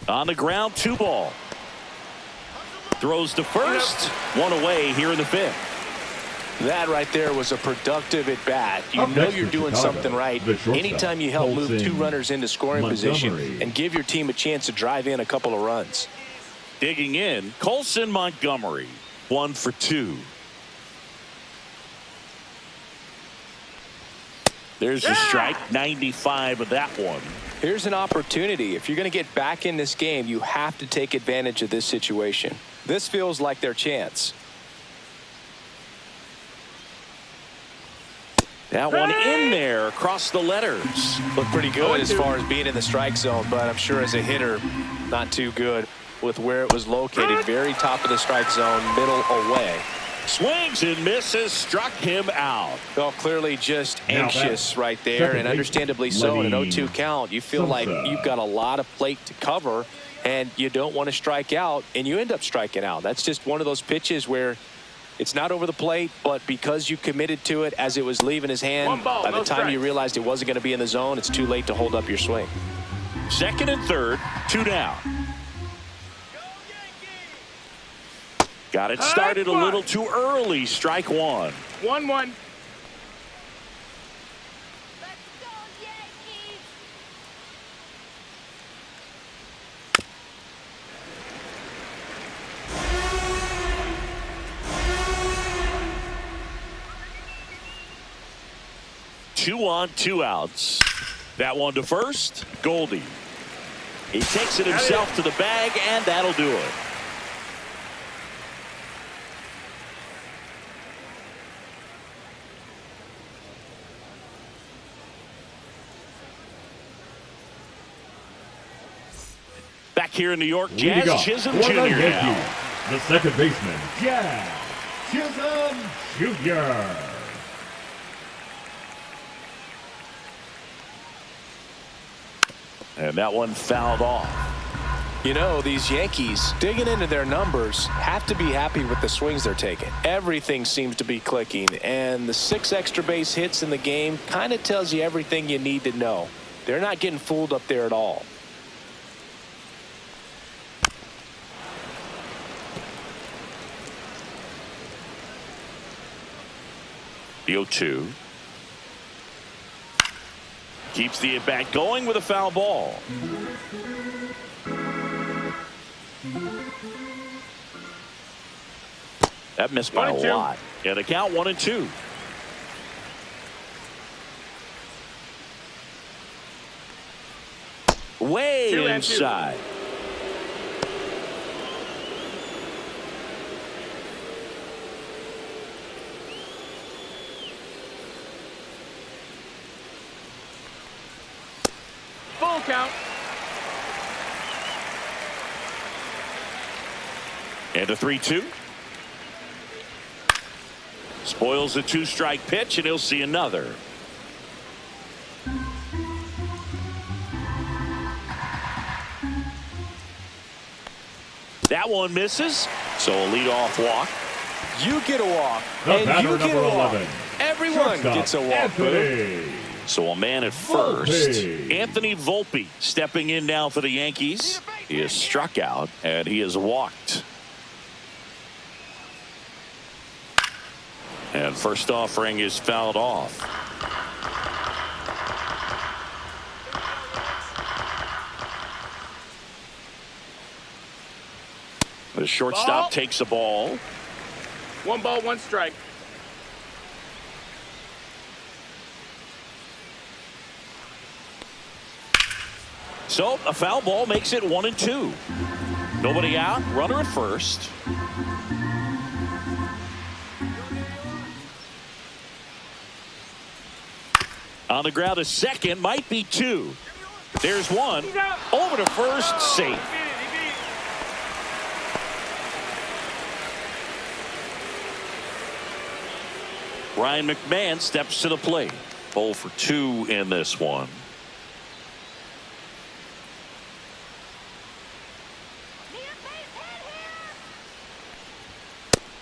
On the ground, 2 ball. Throws to first, 1 away here in the 5th. That right there was a productive at bat. You Up know next you're for doing Chicago, something right the shortstop, anytime you help move Colson 2 runners into scoring position Montgomery. and give your team a chance to drive in a couple of runs. Digging in, Colson Montgomery, 1 for 2. There's a strike, 95 of that one. Here's an opportunity. If you're going to get back in this game, you have to take advantage of this situation. This feels like their chance. That one in there across the letters. Looked pretty good as far as being in the strike zone, but I'm sure as a hitter, not too good with where it was located. Very top of the strike zone, middle away. Swings and misses, struck him out. Well, clearly just Now anxious back. right there, Second and base, understandably so. In an Lenny 0-2 count, you feel like Sosa. you've got a lot of plate to cover, and you don't want to strike out, and you end up striking out. That's just one of those pitches where it's not over the plate, but because you committed to it as it was leaving his hand, 1 ball, by the no time you strikes. realized it wasn't going to be in the zone, it's too late to hold up your swing. Second and third, 2 down. Got it started a little too early. Strike 1. 1-1. Two on, 2 outs. That one to first, Goldie. He takes it himself to the bag, and that'll do it. Back here in New York, Leading Jazz off Chisholm for the Jr. now. Yankees, the second baseman, Jazz Chisholm Jr. And that one fouled off. You know, these Yankees, digging into their numbers, have to be happy with the swings they're taking. Everything seems to be clicking, and the 6 extra base hits in the game kind of tells you everything you need to know. They're not getting fooled up there at all. The 0-2. Keeps the at-bat going with a foul ball. That missed by 1 and a 2. lot. And the count 1-2. Way 2 and 2. inside. Full count. And a 3-2. Spoils the 2-strike pitch, and he'll see another. That one misses, so a leadoff walk. You get a walk, The and batter, you get number a walk. 11. Everyone Shortstop, gets a walk, Boo. Anthony. So a man at first. Volpe. Anthony Volpe stepping in now for the Yankees. He is struck out, and he is walked. And first offering is fouled off. The shortstop Ball. takes a ball. 1 ball, 1 strike. So a foul ball makes it 1-2. Nobody out. Runner at first. On the ground, a second, might be 2. There's 1. Over to first, safe. Ryan McMahon steps to the plate. 0 for 2 in this one.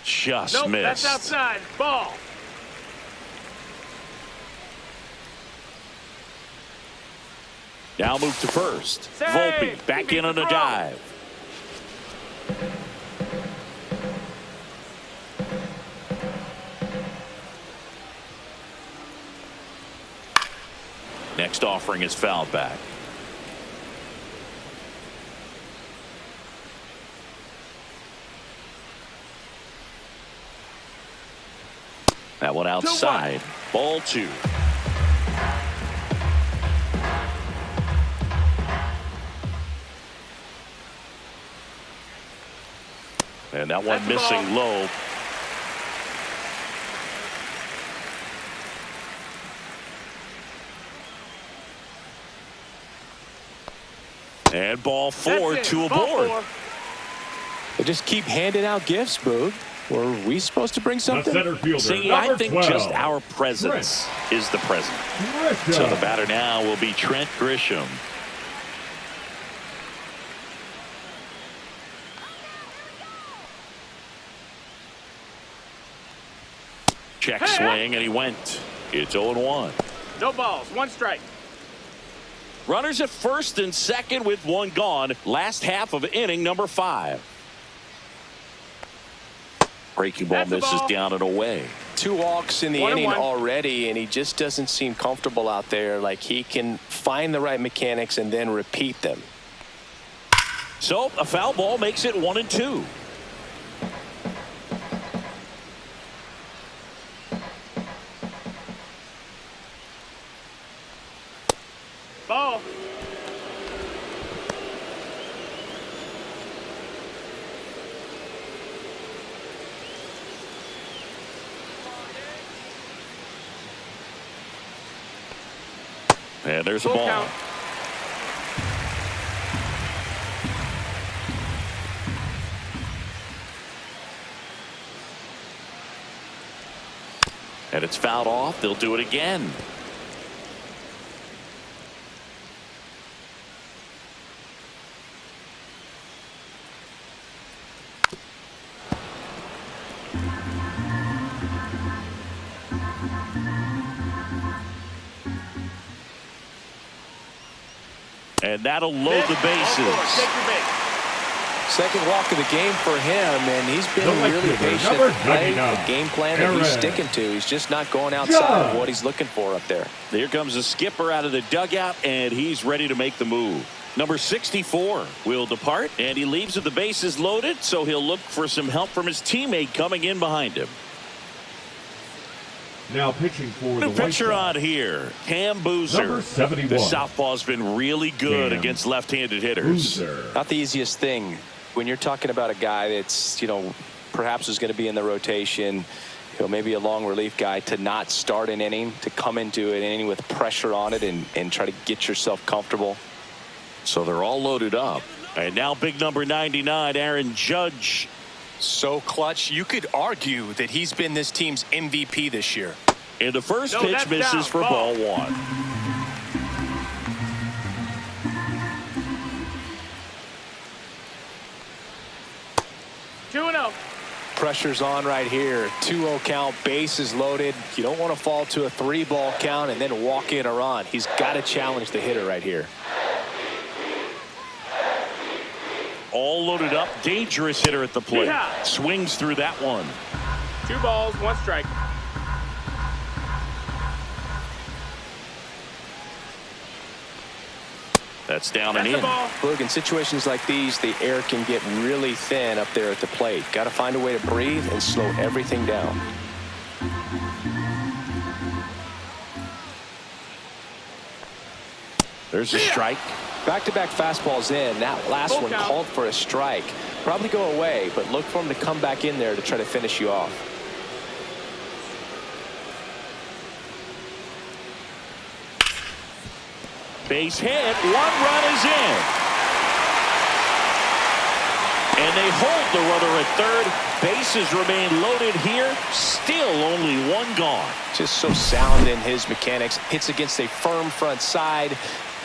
Just Nope, missed. that's outside. Ball. Now move to first. Save. Volpe back in on a dive. Next offering is fouled back. That one outside. Ball 2. And that one missing low. And ball 4, 2 aboard. They just keep handing out gifts, Boog. Were we supposed to bring The something? center fielder, See, number I think 12. just our presence is the present. Grisham. So the batter now will be Trent Grisham. Check swing, and he went. It's 0-1. No balls, 1 strike. Runners at first and second with 1 gone. Last half of inning number 5. Breaking ball That's the misses ball. down and away. 2 walks in the 1-1. inning already, and he just doesn't seem comfortable out there. Like he can find the right mechanics and then repeat them. So a foul ball makes it 1-2. Ball. And there's a Full ball. count. And it's fouled off. They'll do it again. And that'll load the bases. Take your base. Second walk of the game for him, and he's been The left really fielder, patient. number Playing 99, the game plan that he's Aaron sticking to. He's just not going outside of what he's looking for up there. Here comes the skipper out of the dugout, and he's ready to make the move. Number 64 will depart, and he leaves with the bases loaded, so he'll look for some help from his teammate coming in behind him. Now pitching for the The pitcher White on here, Cam Number Boozer. 71. The southpaw's been really good Cam against left-handed hitters. Boozer. Not the easiest thing when you're talking about a guy that's, perhaps is going to be in the rotation, maybe a long relief guy, to not start an inning, to come into an inning with pressure on it and try to get yourself comfortable. So they're all loaded up. And now big number 99, Aaron Judge. So clutch, you could argue that he's been this team's MVP this year. And the first No, pitch that's misses down. for Ball. ball 1. Two and 0. Pressure's on right here. 2-0 count, bases loaded. You don't want to fall to a 3-ball count and then walk in a run. He's got to challenge the hitter right here. All loaded up, dangerous hitter at the plate. Yeah. Swings through that one. 2 balls, 1 strike. That's down That's and the in. ball. Look, in situations like these, the air can get really thin up there at the plate. Got to find a way to breathe and slow everything down. There's a strike. Back-to-back fastballs in. That last Full one count. called for a strike. Probably go away, but look for him to come back in there to try to finish you off. Base hit. 1 run is in. And they hold the runner at third. Bases remain loaded here. Still only 1 gone. Just so sound in his mechanics. Hits against a firm front side,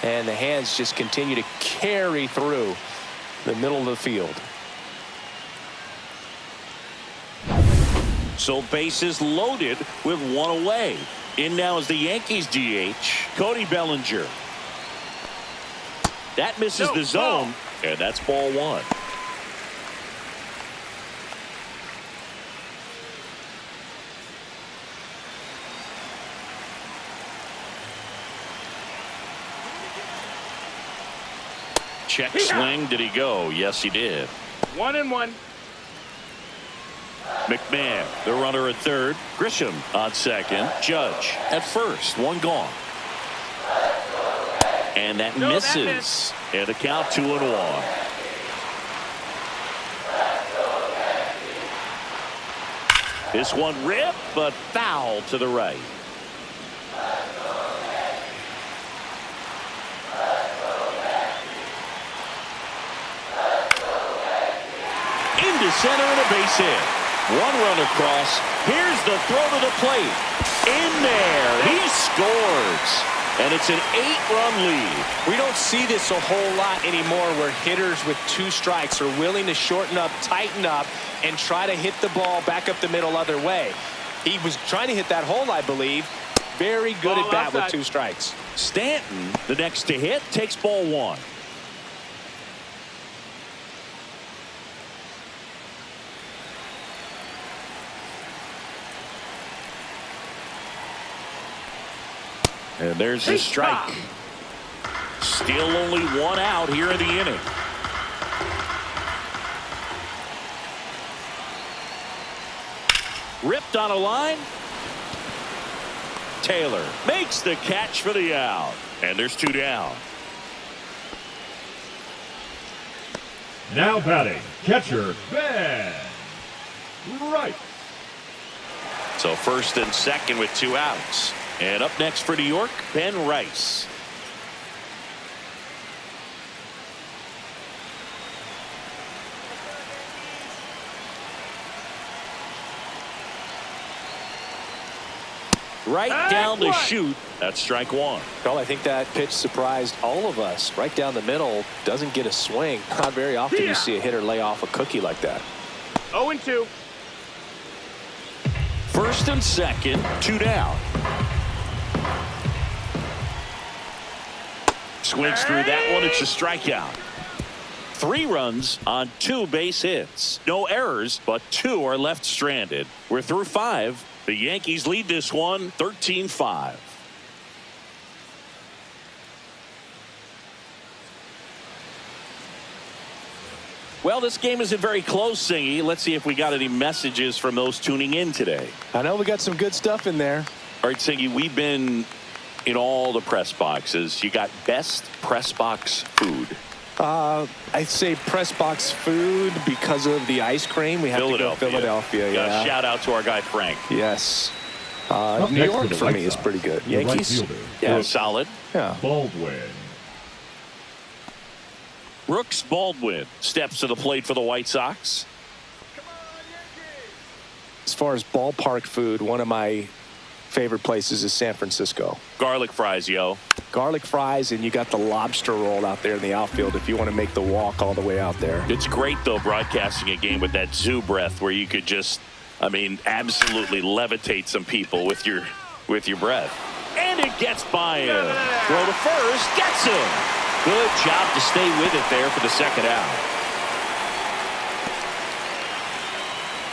and the hands just continue to carry through the middle of the field. So bases loaded with 1 away. In now is the Yankees DH, Cody Bellinger. That misses the zone, and that's ball one. Check swing. Did he go? Yes, he did. 1-1. McMahon, the runner at third. Grisham on second. Judge at first. One gone. And that misses. And the count 2-1. This one ripped, but foul to the right. Into center and a base hit. One run across. Here's the throw to the plate. In there. He scores. And it's an 8-run lead. We don't see this a whole lot anymore where hitters with 2 strikes are willing to shorten up, tighten up, and try to hit the ball back up the middle other way. He was trying to hit that hole, I believe. Very good at bat with 2 strikes. Stanton, the next to hit, takes ball one. And there's the strike. Still only 1 out here in the inning. Ripped on a line. Taylor makes the catch for the out. And there's 2 down. Now batting, catcher, Ben Rice. So first and second with 2 outs. And up next for New York, Ben Rice. Right down the chute. That's strike one. Well, I think that pitch surprised all of us. Right down the middle, doesn't get a swing. Not very often you see a hitter lay off a cookie like that. 0-2. First and second, 2 down. Swings through that one. It's a strikeout. 3 runs on 2 base hits. No errors, but 2 are left stranded. We're through 5. The Yankees lead this one 13-5. Well, this game isn't very close, Singy. Let's see if we got any messages from those tuning in today. I know we got some good stuff in there. All right, Singy, we've been in all the press boxes. You got best press box food. I'd say press box food because of the ice cream. We have to go Philadelphia. Yeah. Shout out to our guy Frank. Yes. New York for me is pretty good. Yankees. Yeah, solid. Yeah. Baldwin. Brooks Baldwin steps to the plate for the White Sox. As far as ballpark food, one of my favorite places is San Francisco. Garlic fries, yo. Garlic fries, and you got the lobster roll out there in the outfield if you want to make the walk all the way out there. It's great, though, broadcasting a game with that zoo breath where you could just, I mean, absolutely levitate some people with your breath. And it gets by him. Throw to first, gets him. Good job to stay with it there for the second out.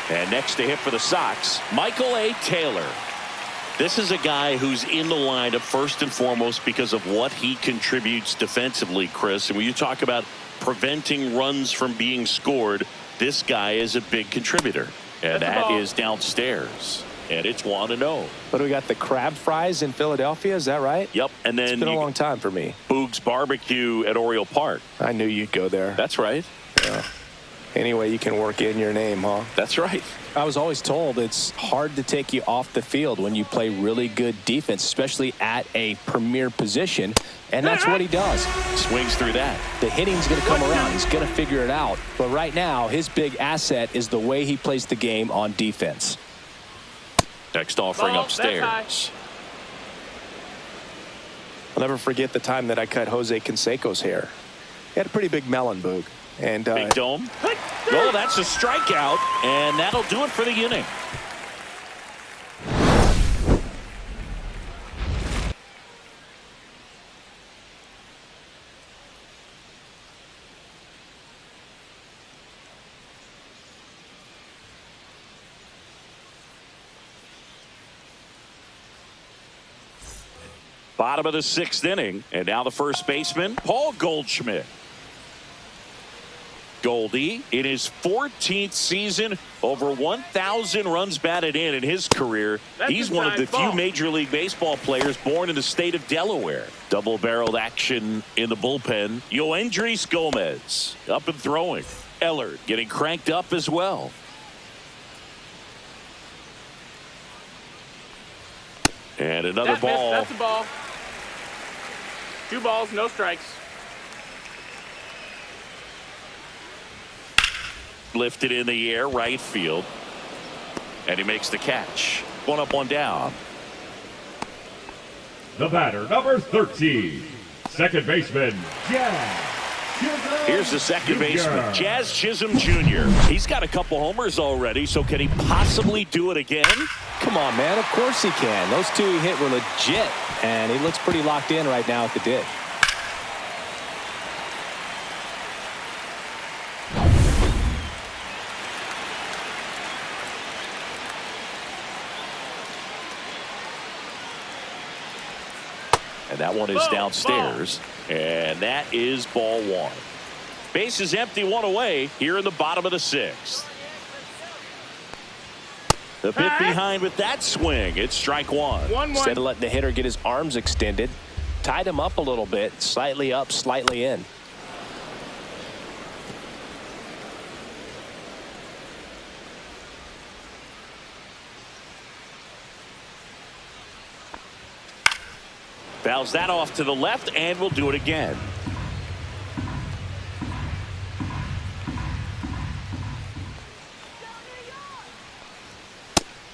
And next to hit for the Sox, Michael A. Taylor. This is a guy who's in the lineup first and foremost because of what he contributes defensively, Chris. And when you talk about preventing runs from being scored, this guy is a big contributor. And that is downstairs. And it's 1-0. But we got the crab fries in Philadelphia, is that right? Yep. And then it's been a long time for me. Boog's Barbecue at Oriole Park. I knew you'd go there. That's right. Yeah. Anyway, you can work in your name, huh? That's right. I was always told it's hard to take you off the field when you play really good defense, especially at a premier position, and that's what he does. Swings through that. The hitting's going to come around. He's going to figure it out. But right now, his big asset is the way he plays the game on defense. Next offering upstairs. I'll never forget the time that I cut Jose Canseco's hair. He had a pretty big melon, Boog. And big dome. Well, that's a strikeout, and that'll do it for the inning. Bottom of the 6th inning, and now the first baseman, Paul Goldschmidt. Goldie, in his 14th season, over 1,000 runs batted in his career. He's one of the few Major League Baseball players born in the state of Delaware. Double-barreled action in the bullpen. Yoendrys Gomez up and throwing. Ellard getting cranked up as well. And another ball. That's a ball. 2 balls, no strikes. Lifted in the air, right field. And he makes the catch. 1 up, 1 down. The batter, number 13, second baseman, Jazz Chisholm. Here's the second Jr. baseman, Jazz Chisholm Jr. He's got a couple homers already, so can he possibly do it again? Come on, man. Of course he can. Those 2 he hit were legit, and he looks pretty locked in right now at the dish. And that one is downstairs. And that is ball 1. Base is empty, 1 away here in the bottom of the 6th. The bit behind with that swing. It's strike 1. Instead of letting the hitter get his arms extended, tied him up a little bit, slightly up, slightly in. Fouls that off to the left, and we'll do it again.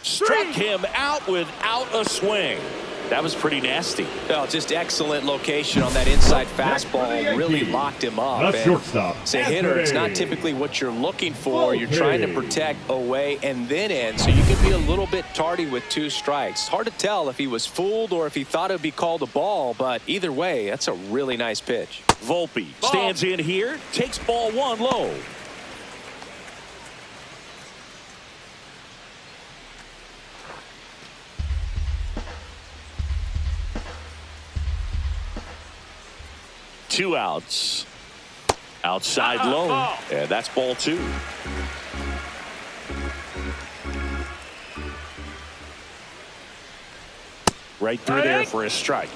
Struck him out without a swing. That was pretty nasty. Oh, just excellent location on that inside fastball. Really locked him up. The shortstop. As a hitter, it's not typically what you're looking for. You're trying to protect away and then in, so you can be a little bit tardy with 2 strikes. Hard to tell if he was fooled or if he thought it would be called a ball, but either way, that's a really nice pitch. Volpe stands in here, takes ball 1 low. Two outs. Outside low. And that's ball 2. Right through there for a strike.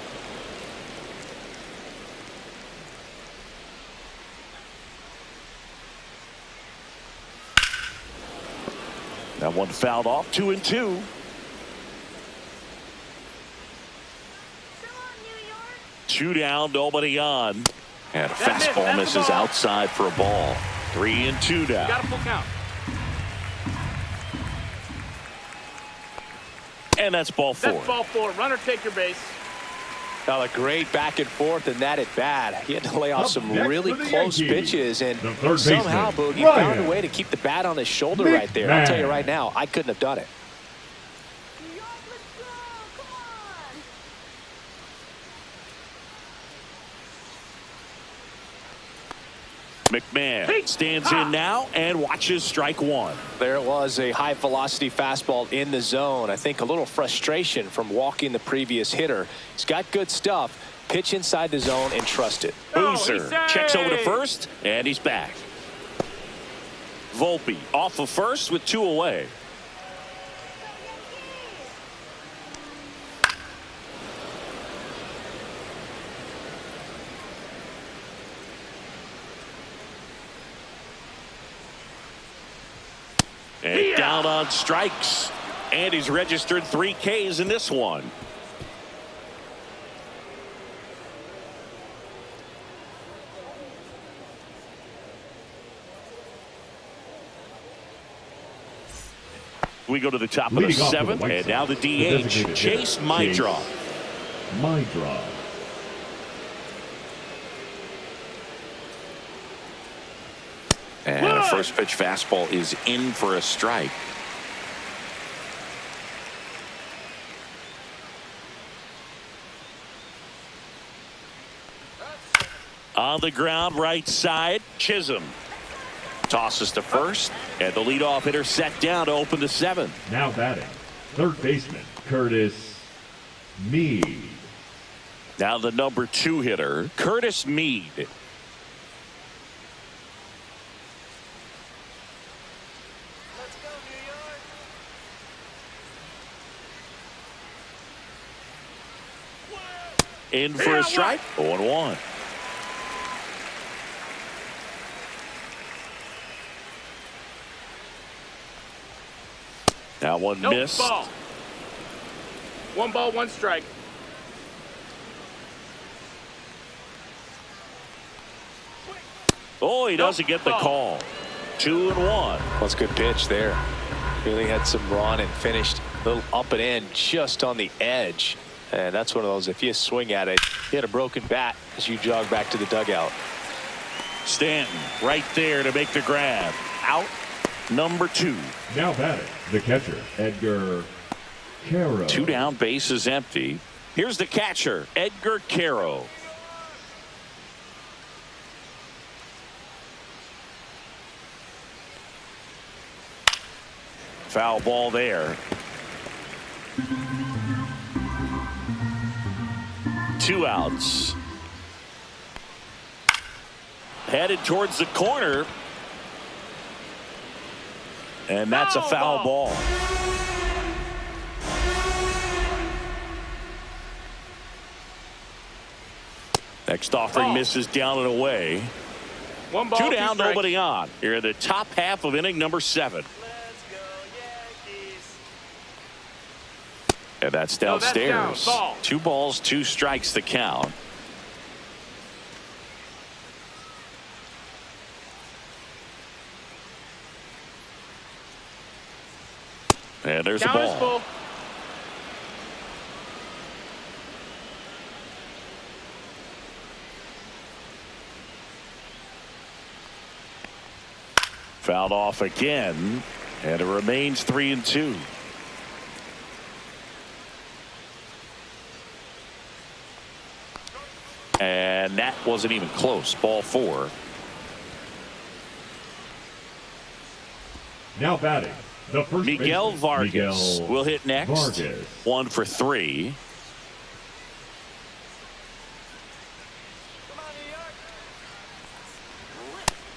That one fouled off. 2-2. Two down, nobody on. And a fastball misses outside for a ball. 3-2 down. Got a full count. And that's ball 4. That's ball 4. Runner, take your base. Now a great back and forth in that at bat. He had to lay off some really close pitches, and somehow, Boog, he found a way to keep the bat on his shoulder right there. I'll tell you right now, I couldn't have done it. McMahon stands in now and watches strike 1. There it was, a high velocity fastball in the zone. I think a little frustration from walking the previous hitter. He's got good stuff. Pitch inside the zone and trust it. Boozer checks over to first, and he's back. Volpe off of first with 2 away. And down on strikes. And he's registered 3 Ks in this one. We go to the top of the 7th, and now the DH, Chase Meidroth. And a first pitch fastball is in for a strike. On the ground, right side, Chisholm tosses to first, and the leadoff hitter set down to open the 7th. Now batting, third baseman Curtis Mead. Now the number 2 hitter, Curtis Mead. In for a strike. 0-1. That one missed. Ball. 1 ball, 1 strike. Oh, he doesn't get the call. 2-1. Well, it's a good pitch there. Really had some run and finished a little up and in just on the edge. And that's one of those, if you swing at it, you had a broken bat as you jog back to the dugout. Stanton right there to make the grab. Out number 2. Now batting, the catcher, Edgar Caro. 2 down, base is empty. Here's the catcher, Edgar Caro. Foul ball there. 2 outs. Headed towards the corner. And that's a foul ball. Next offering misses down and away. 1 ball, 2 2 down, strikes. nobody on. Here in the top half of inning number 7. And that's downstairs. Ball. 2 balls, 2 strikes the count. And there's a Down is ball. full. Fouled off again, and it remains 3-2. And that wasn't even close. Ball 4. Now batting, the first Miguel baseman, Vargas Miguel will hit next. Vargas. 1 for 3.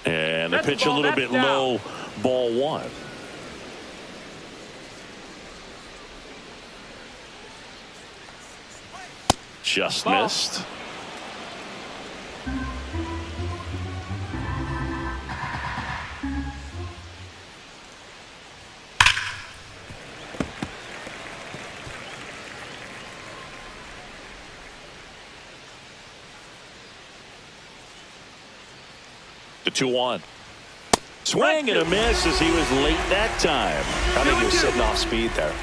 And the That's pitch the a ball, little that's bit down. low. Ball 1. Just Ball. missed. The 2-1. Swing and a miss as he was late that time. I think he was sitting off speed there.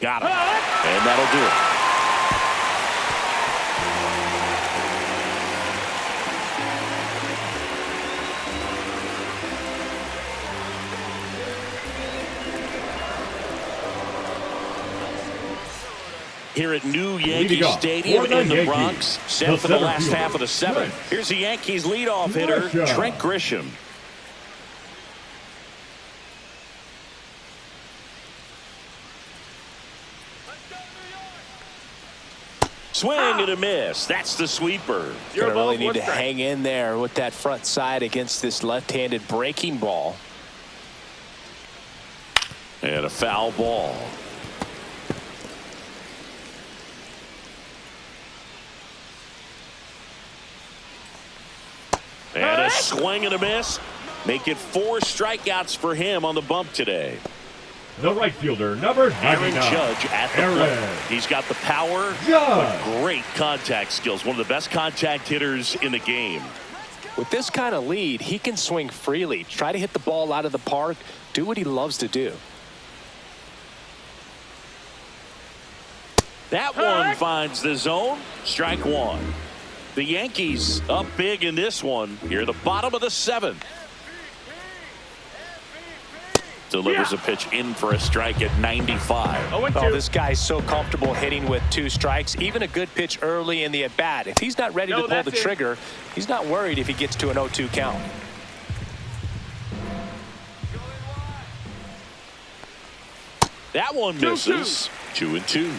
Got him. And that'll do it. Here at New Yankee Leading off Stadium for the in the Yankees, Bronx, set the for the center last fielder, half of the 7th. Trent Here's the Yankees leadoff hitter, Grisham. Trent Grisham. Swing and a miss. That's the sweeper. Zero Gonna really balls, need 1 to strike. hang in there with that front side against this left-handed breaking ball. And a foul ball. And a swing and a miss. Make it 4 strikeouts for him on the bump today. The right fielder, number 99. Aaron Judge at the Aaron plate. He's got the power, Judge. great contact skills. One of the best contact hitters in the game. With this kind of lead, he can swing freely, try to hit the ball out of the park, do what he loves to do. That one finds the zone. Strike 1. The Yankees up big in this one. Here, the bottom of the 7th. Delivers a pitch in for a strike at 95. 0-2. Oh, this guy's so comfortable hitting with 2 strikes. Even a good pitch early in the at-bat. If he's not ready to pull the that's it. trigger, he's not worried if he gets to an 0-2 count. That one misses. 2-2.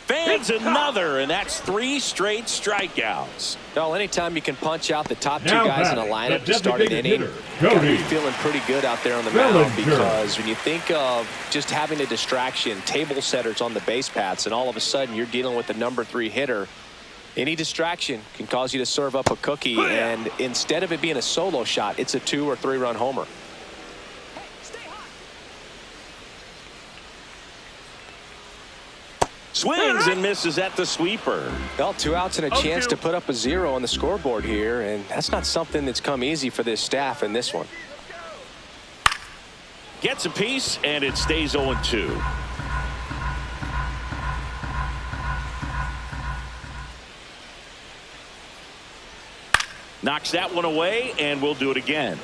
Fans another, and that's 3 straight strikeouts. Well, anytime you can punch out the top 2 Now guys in a batting, lineup the to start an designated inning, hitter, gotta be Cody feeling pretty good out there on the mound, Bellinger. because when you think of just having a distraction, table setters on the base paths, and all of a sudden you're dealing with the number 3 hitter, any distraction can cause you to serve up a cookie, and instead of it being a solo shot, it's a 2 or 3 run homer. Swings and misses at the sweeper. Well, 2 outs and a chance to put up a 0 on the scoreboard here, and that's not something that's come easy for this staff in this one. Gets a piece, and it stays 0-2. Knocks that one away, and we'll do it again.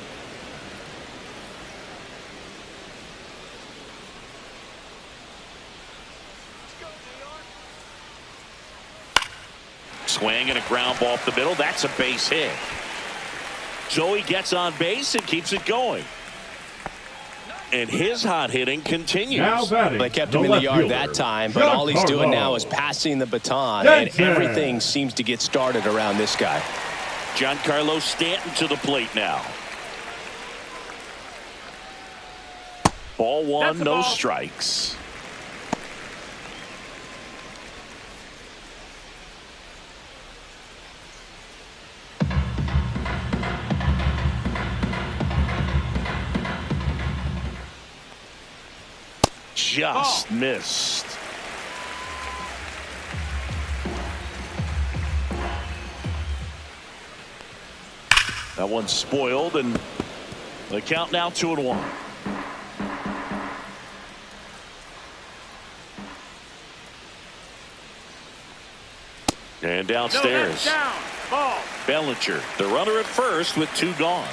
Swing and a ground ball up the middle. That's a base hit. Joey gets on base and keeps it going. And his hot hitting continues. Now batting, They kept him in the yard that time, but all he's doing now is passing the baton, and everything seems to get started around this guy. Giancarlo Stanton to the plate now. Ball 1, no ball. strikes. Just missed. That one's spoiled, and the count now 2-1. And downstairs, Down. Ball. Bellinger, the runner at first with 2 gone.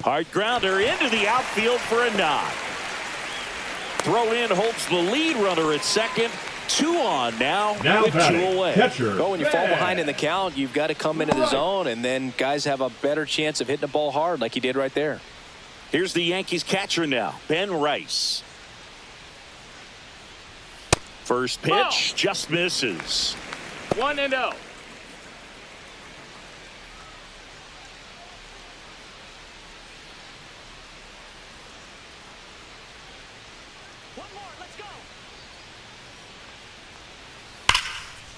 Hard grounder into the outfield for a knock. Throw in holds the lead runner at second. 2 on now with 2 batting, away. catcher, Well, when you fall Ben. behind in the count, you've got to come into the zone, and then guys have a better chance of hitting the ball hard like he did right there. Here's the Yankees catcher now, Ben Rice. First pitch just misses. 1-0.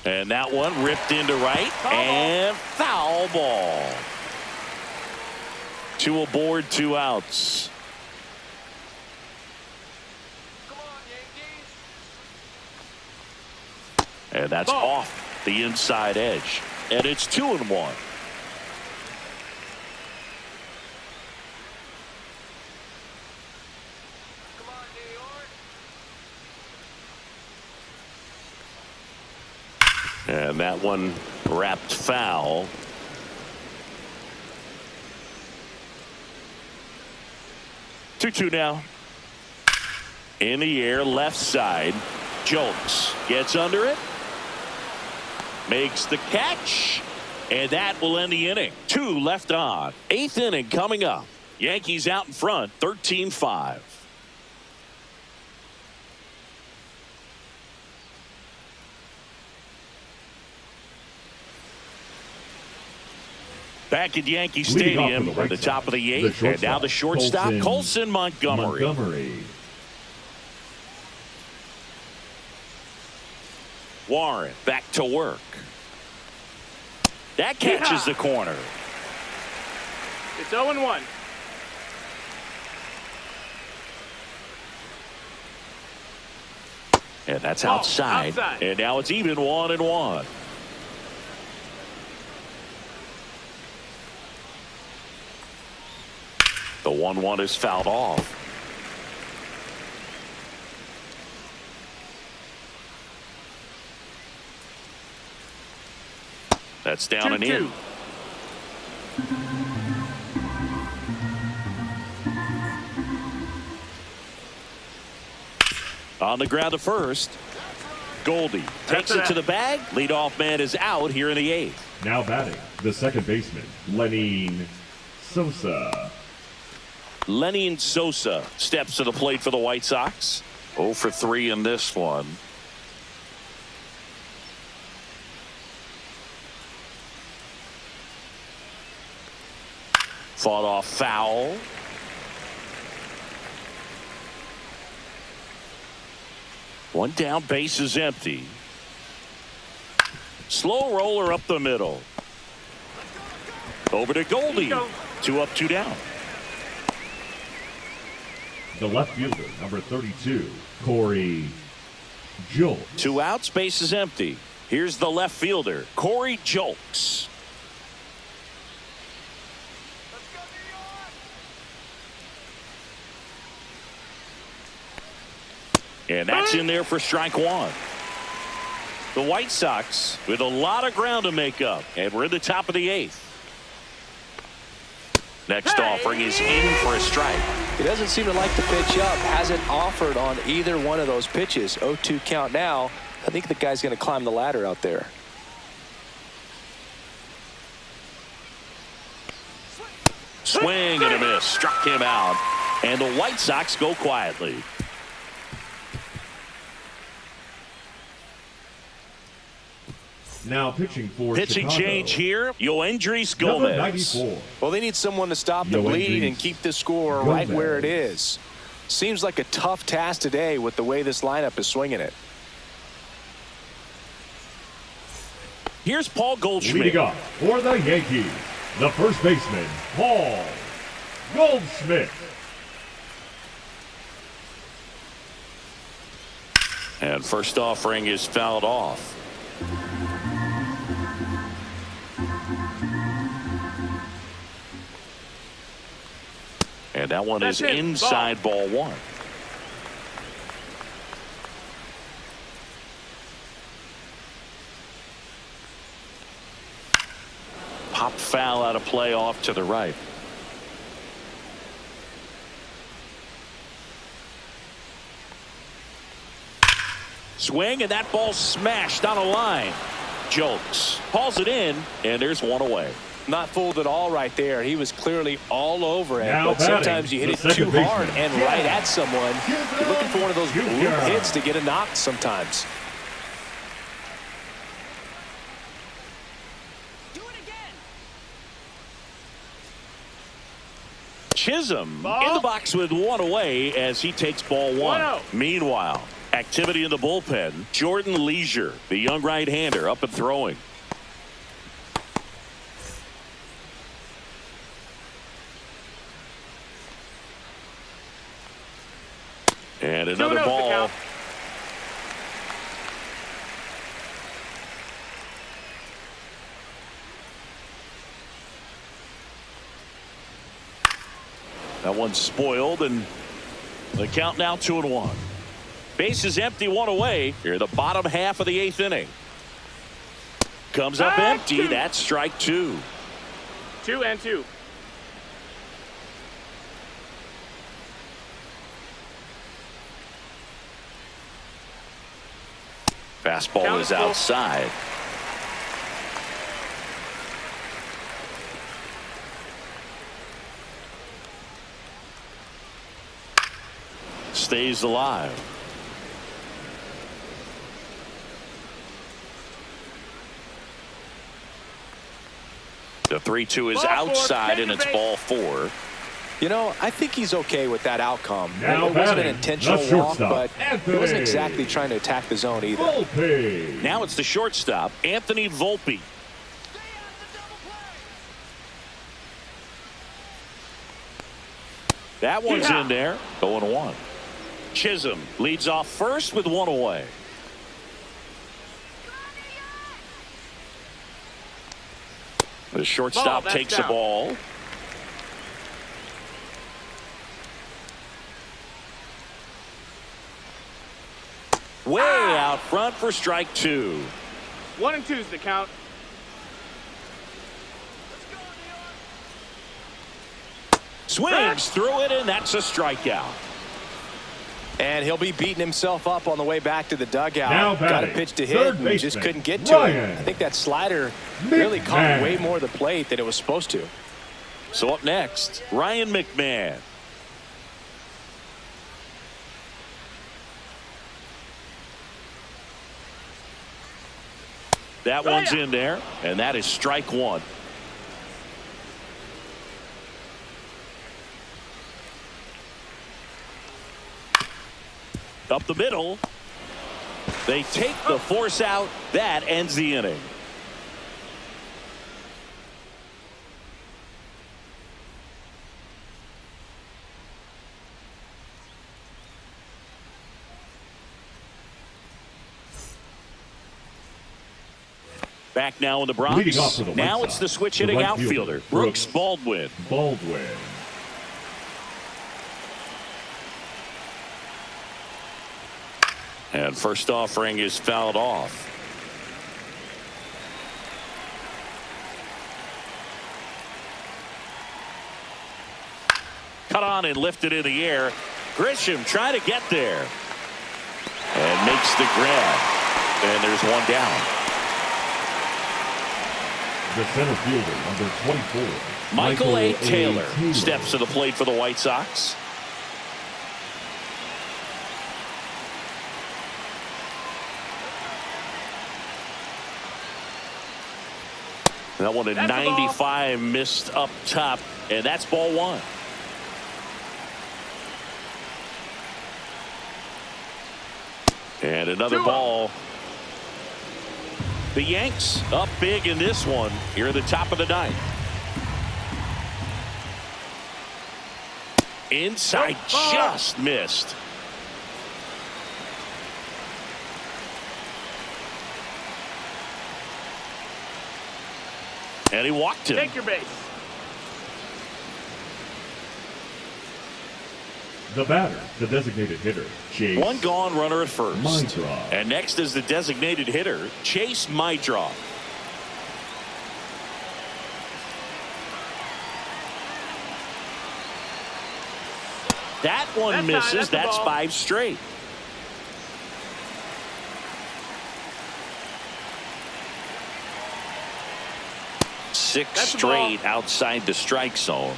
And that one ripped into right and foul ball. 2 aboard, 2 outs. And that's off the inside edge. And it's 2-1. And that one wrapped foul. 2-2 now. In the air, left side. Jones gets under it. Makes the catch. And that will end the inning. 2 left on. 8th inning coming up. Yankees out in front, 13-5. Back at Yankee Stadium, the top of the 8th, and now the shortstop, Colson Montgomery. Warren back to work. That catches the corner. It's 0-1. And that's outside. And now it's even 1-1. The 1-1 is fouled off. That's down and in. On the ground to first. Goldie takes it to the bag. Leadoff man is out here in the 8th. Now batting, the second baseman, Lenyn Sosa. Lenyn Sosa steps to the plate for the White Sox. 0 for 3 in this one. Fought off foul. One down, base is empty. Slow roller up the middle. Over to Goldie. 2 up, 2 down. The left fielder, number 32, Corey Julks. 2 outs, base is empty. Here's the left fielder, Corey Julks. And that's in there for strike 1. The White Sox with a lot of ground to make up. And we're in the top of the 8th. Next offering is in for a strike. He doesn't seem to like the pitch up. Hasn't offered on either one of those pitches. 0-2 count now. I think the guy's going to climb the ladder out there. Swing and a miss. Struck him out. And the White Sox go quietly. Now pitching for Pitching Chicago. change here. Yoendrys Number Gomez. 94. Well, they need someone to stop the bleed and keep the score right where it is. Seems like a tough task today with the way this lineup is swinging it. Here's Paul Goldschmidt. Leading off for the Yankees, the first baseman, Paul Goldschmidt. And first offering is fouled off. And that one is inside ball 1. Pop foul out of play off to the right. Swing, and that ball smashed on a line. Julks hauls it in, and there's one away. Not fooled at all right there. He was clearly all over it. Now but batting, sometimes you hit it the too second hard baseman. and right at someone. You're looking for one of those Good bloop job. hits to get a knock sometimes. Chisholm in the box with one away as he takes ball 1. 1-0. Meanwhile, activity in the bullpen. Jordan Leisure, the young right-hander, up and throwing. And another 2-0 ball. count. That one's spoiled, and the count now 2-1. Base is empty, one away. Here the bottom half of the 8th inning. Comes up empty. That's strike 2. 2-2. Fastball Count is is full. outside. Stays alive. The 3-2 is Ball 4, outside, and take it's the ball 4. You know, I think he's okay with that outcome. Now It wasn't an batting, intentional the walk, shortstop, but he wasn't Anthony exactly trying to attack the zone either. Volpe. Now it's the shortstop, Anthony Volpe. That one's in there. 0-1. Chisholm leads off first with one away. The shortstop Ball, takes that's the ball. Way out front for strike 2. 1-2 is the count. Swings through it, and that's a strikeout. And he'll be beating himself up on the way back to the dugout. Now Got a batting, pitch to third hit and just baseman, couldn't get to Ryan it. I think that slider really caught McMahon. way more of the plate than it was supposed to. So up next, Ryan McMahon. That one's in there, and that is strike one. Up the middle. They take the force out. That ends the inning. Back now in the Bronx. Leading off for the White Now Sox, it's the switch the hitting right outfielder, fielder, Brooks Brooks Baldwin. Baldwin. And first offering is fouled off. Cut on and lifted in the air. Grisham trying to get there. And makes the grab. And there's one down. The center fielder, number 24. Michael A. Taylor steps to the plate for the White Sox. That one at 95 missed up top, and that's ball one. And another ball. The Yanks up big in this one here at the top of the ninth. Inside just missed. And he walked him. Take your base. The batter, the designated hitter, Chase. One gone, runner at first. Meidroff. And next is the designated hitter, Chase Meidroff. That one misses. That's five straight. Six straight outside the strike zone.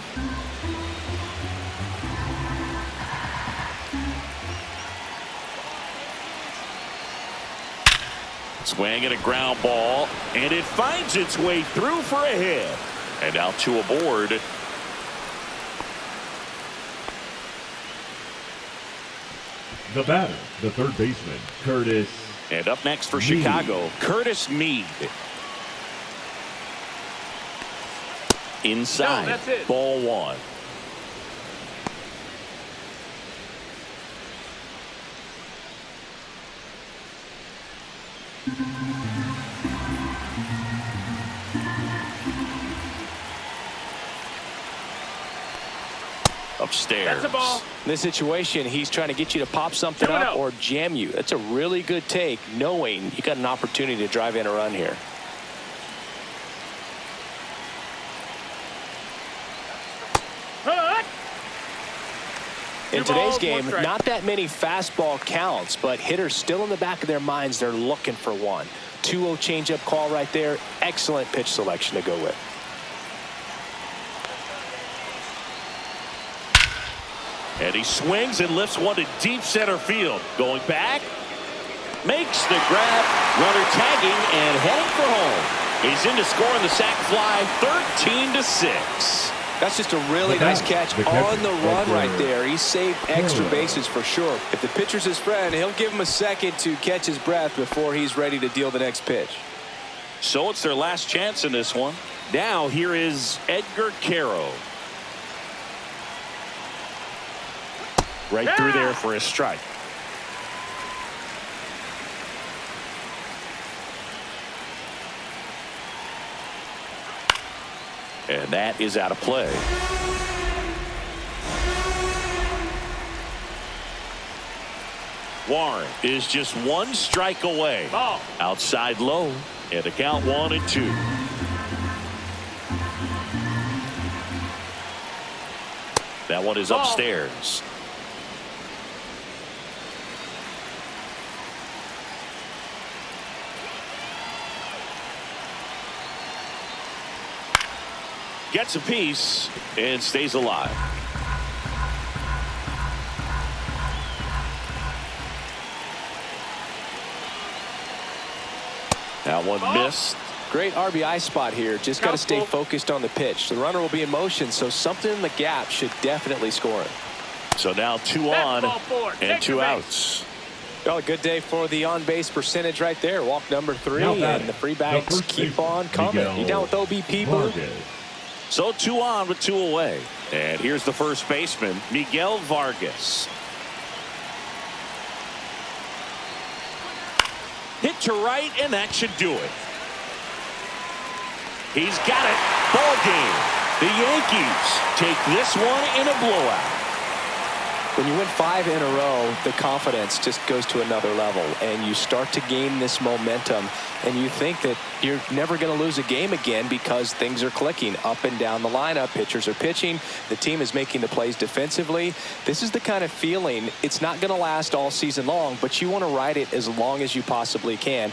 Swing and a ground ball, and it finds its way through for a hit. And out to aboard. The batter, the third baseman, Curtis. And up next for Mead. Chicago, Curtis Mead. Inside, that's it. ball one. Upstairs. That's a ball. In this situation, he's trying to get you to pop something 2-0. up or jam you. That's a really good take, knowing you got an opportunity to drive in a run here. In today's game, not that many fastball counts, but hitters still in the back of their minds, they're looking for one. 2-0 changeup call right there. Excellent pitch selection to go with. And he swings and lifts one to deep center field. Going back. Makes the grab. Runner tagging and heading for home. He's in to score on the sac fly. 13-6. That's just a really nice catch on the run right there. He saved extra bases for sure. If the pitcher's his friend, he'll give him a second to catch his breath before he's ready to deal the next pitch. So it's their last chance in this one. Now here is Edgar Caro. Right through there for a strike. And that is out of play. Warren is just one strike away. Ball. Outside low. And the count 1-2. That one is upstairs. gets a piece and stays alive. That one missed. Great RBI spot here. Just got to stay focused on the pitch. The runner will be in motion, so something in the gap should definitely score it. So now 2 on and 2 outs. Well, a good day for the on-base percentage right there. Walk number 3, and the free bags keep on coming. You down with OBP, Blue? So 2 on with 2 away. And here's the first baseman, Miguel Vargas. Hit to right, and that should do it. He's got it. Ball game. The Yankees take this one in a blowout. When you win 5 in a row, the confidence just goes to another level, and you start to gain this momentum, and you think that you're never going to lose a game again because things are clicking up and down the lineup. Pitchers are pitching. The team is making the plays defensively. This is the kind of feeling, it's not going to last all season long, but you want to ride it as long as you possibly can.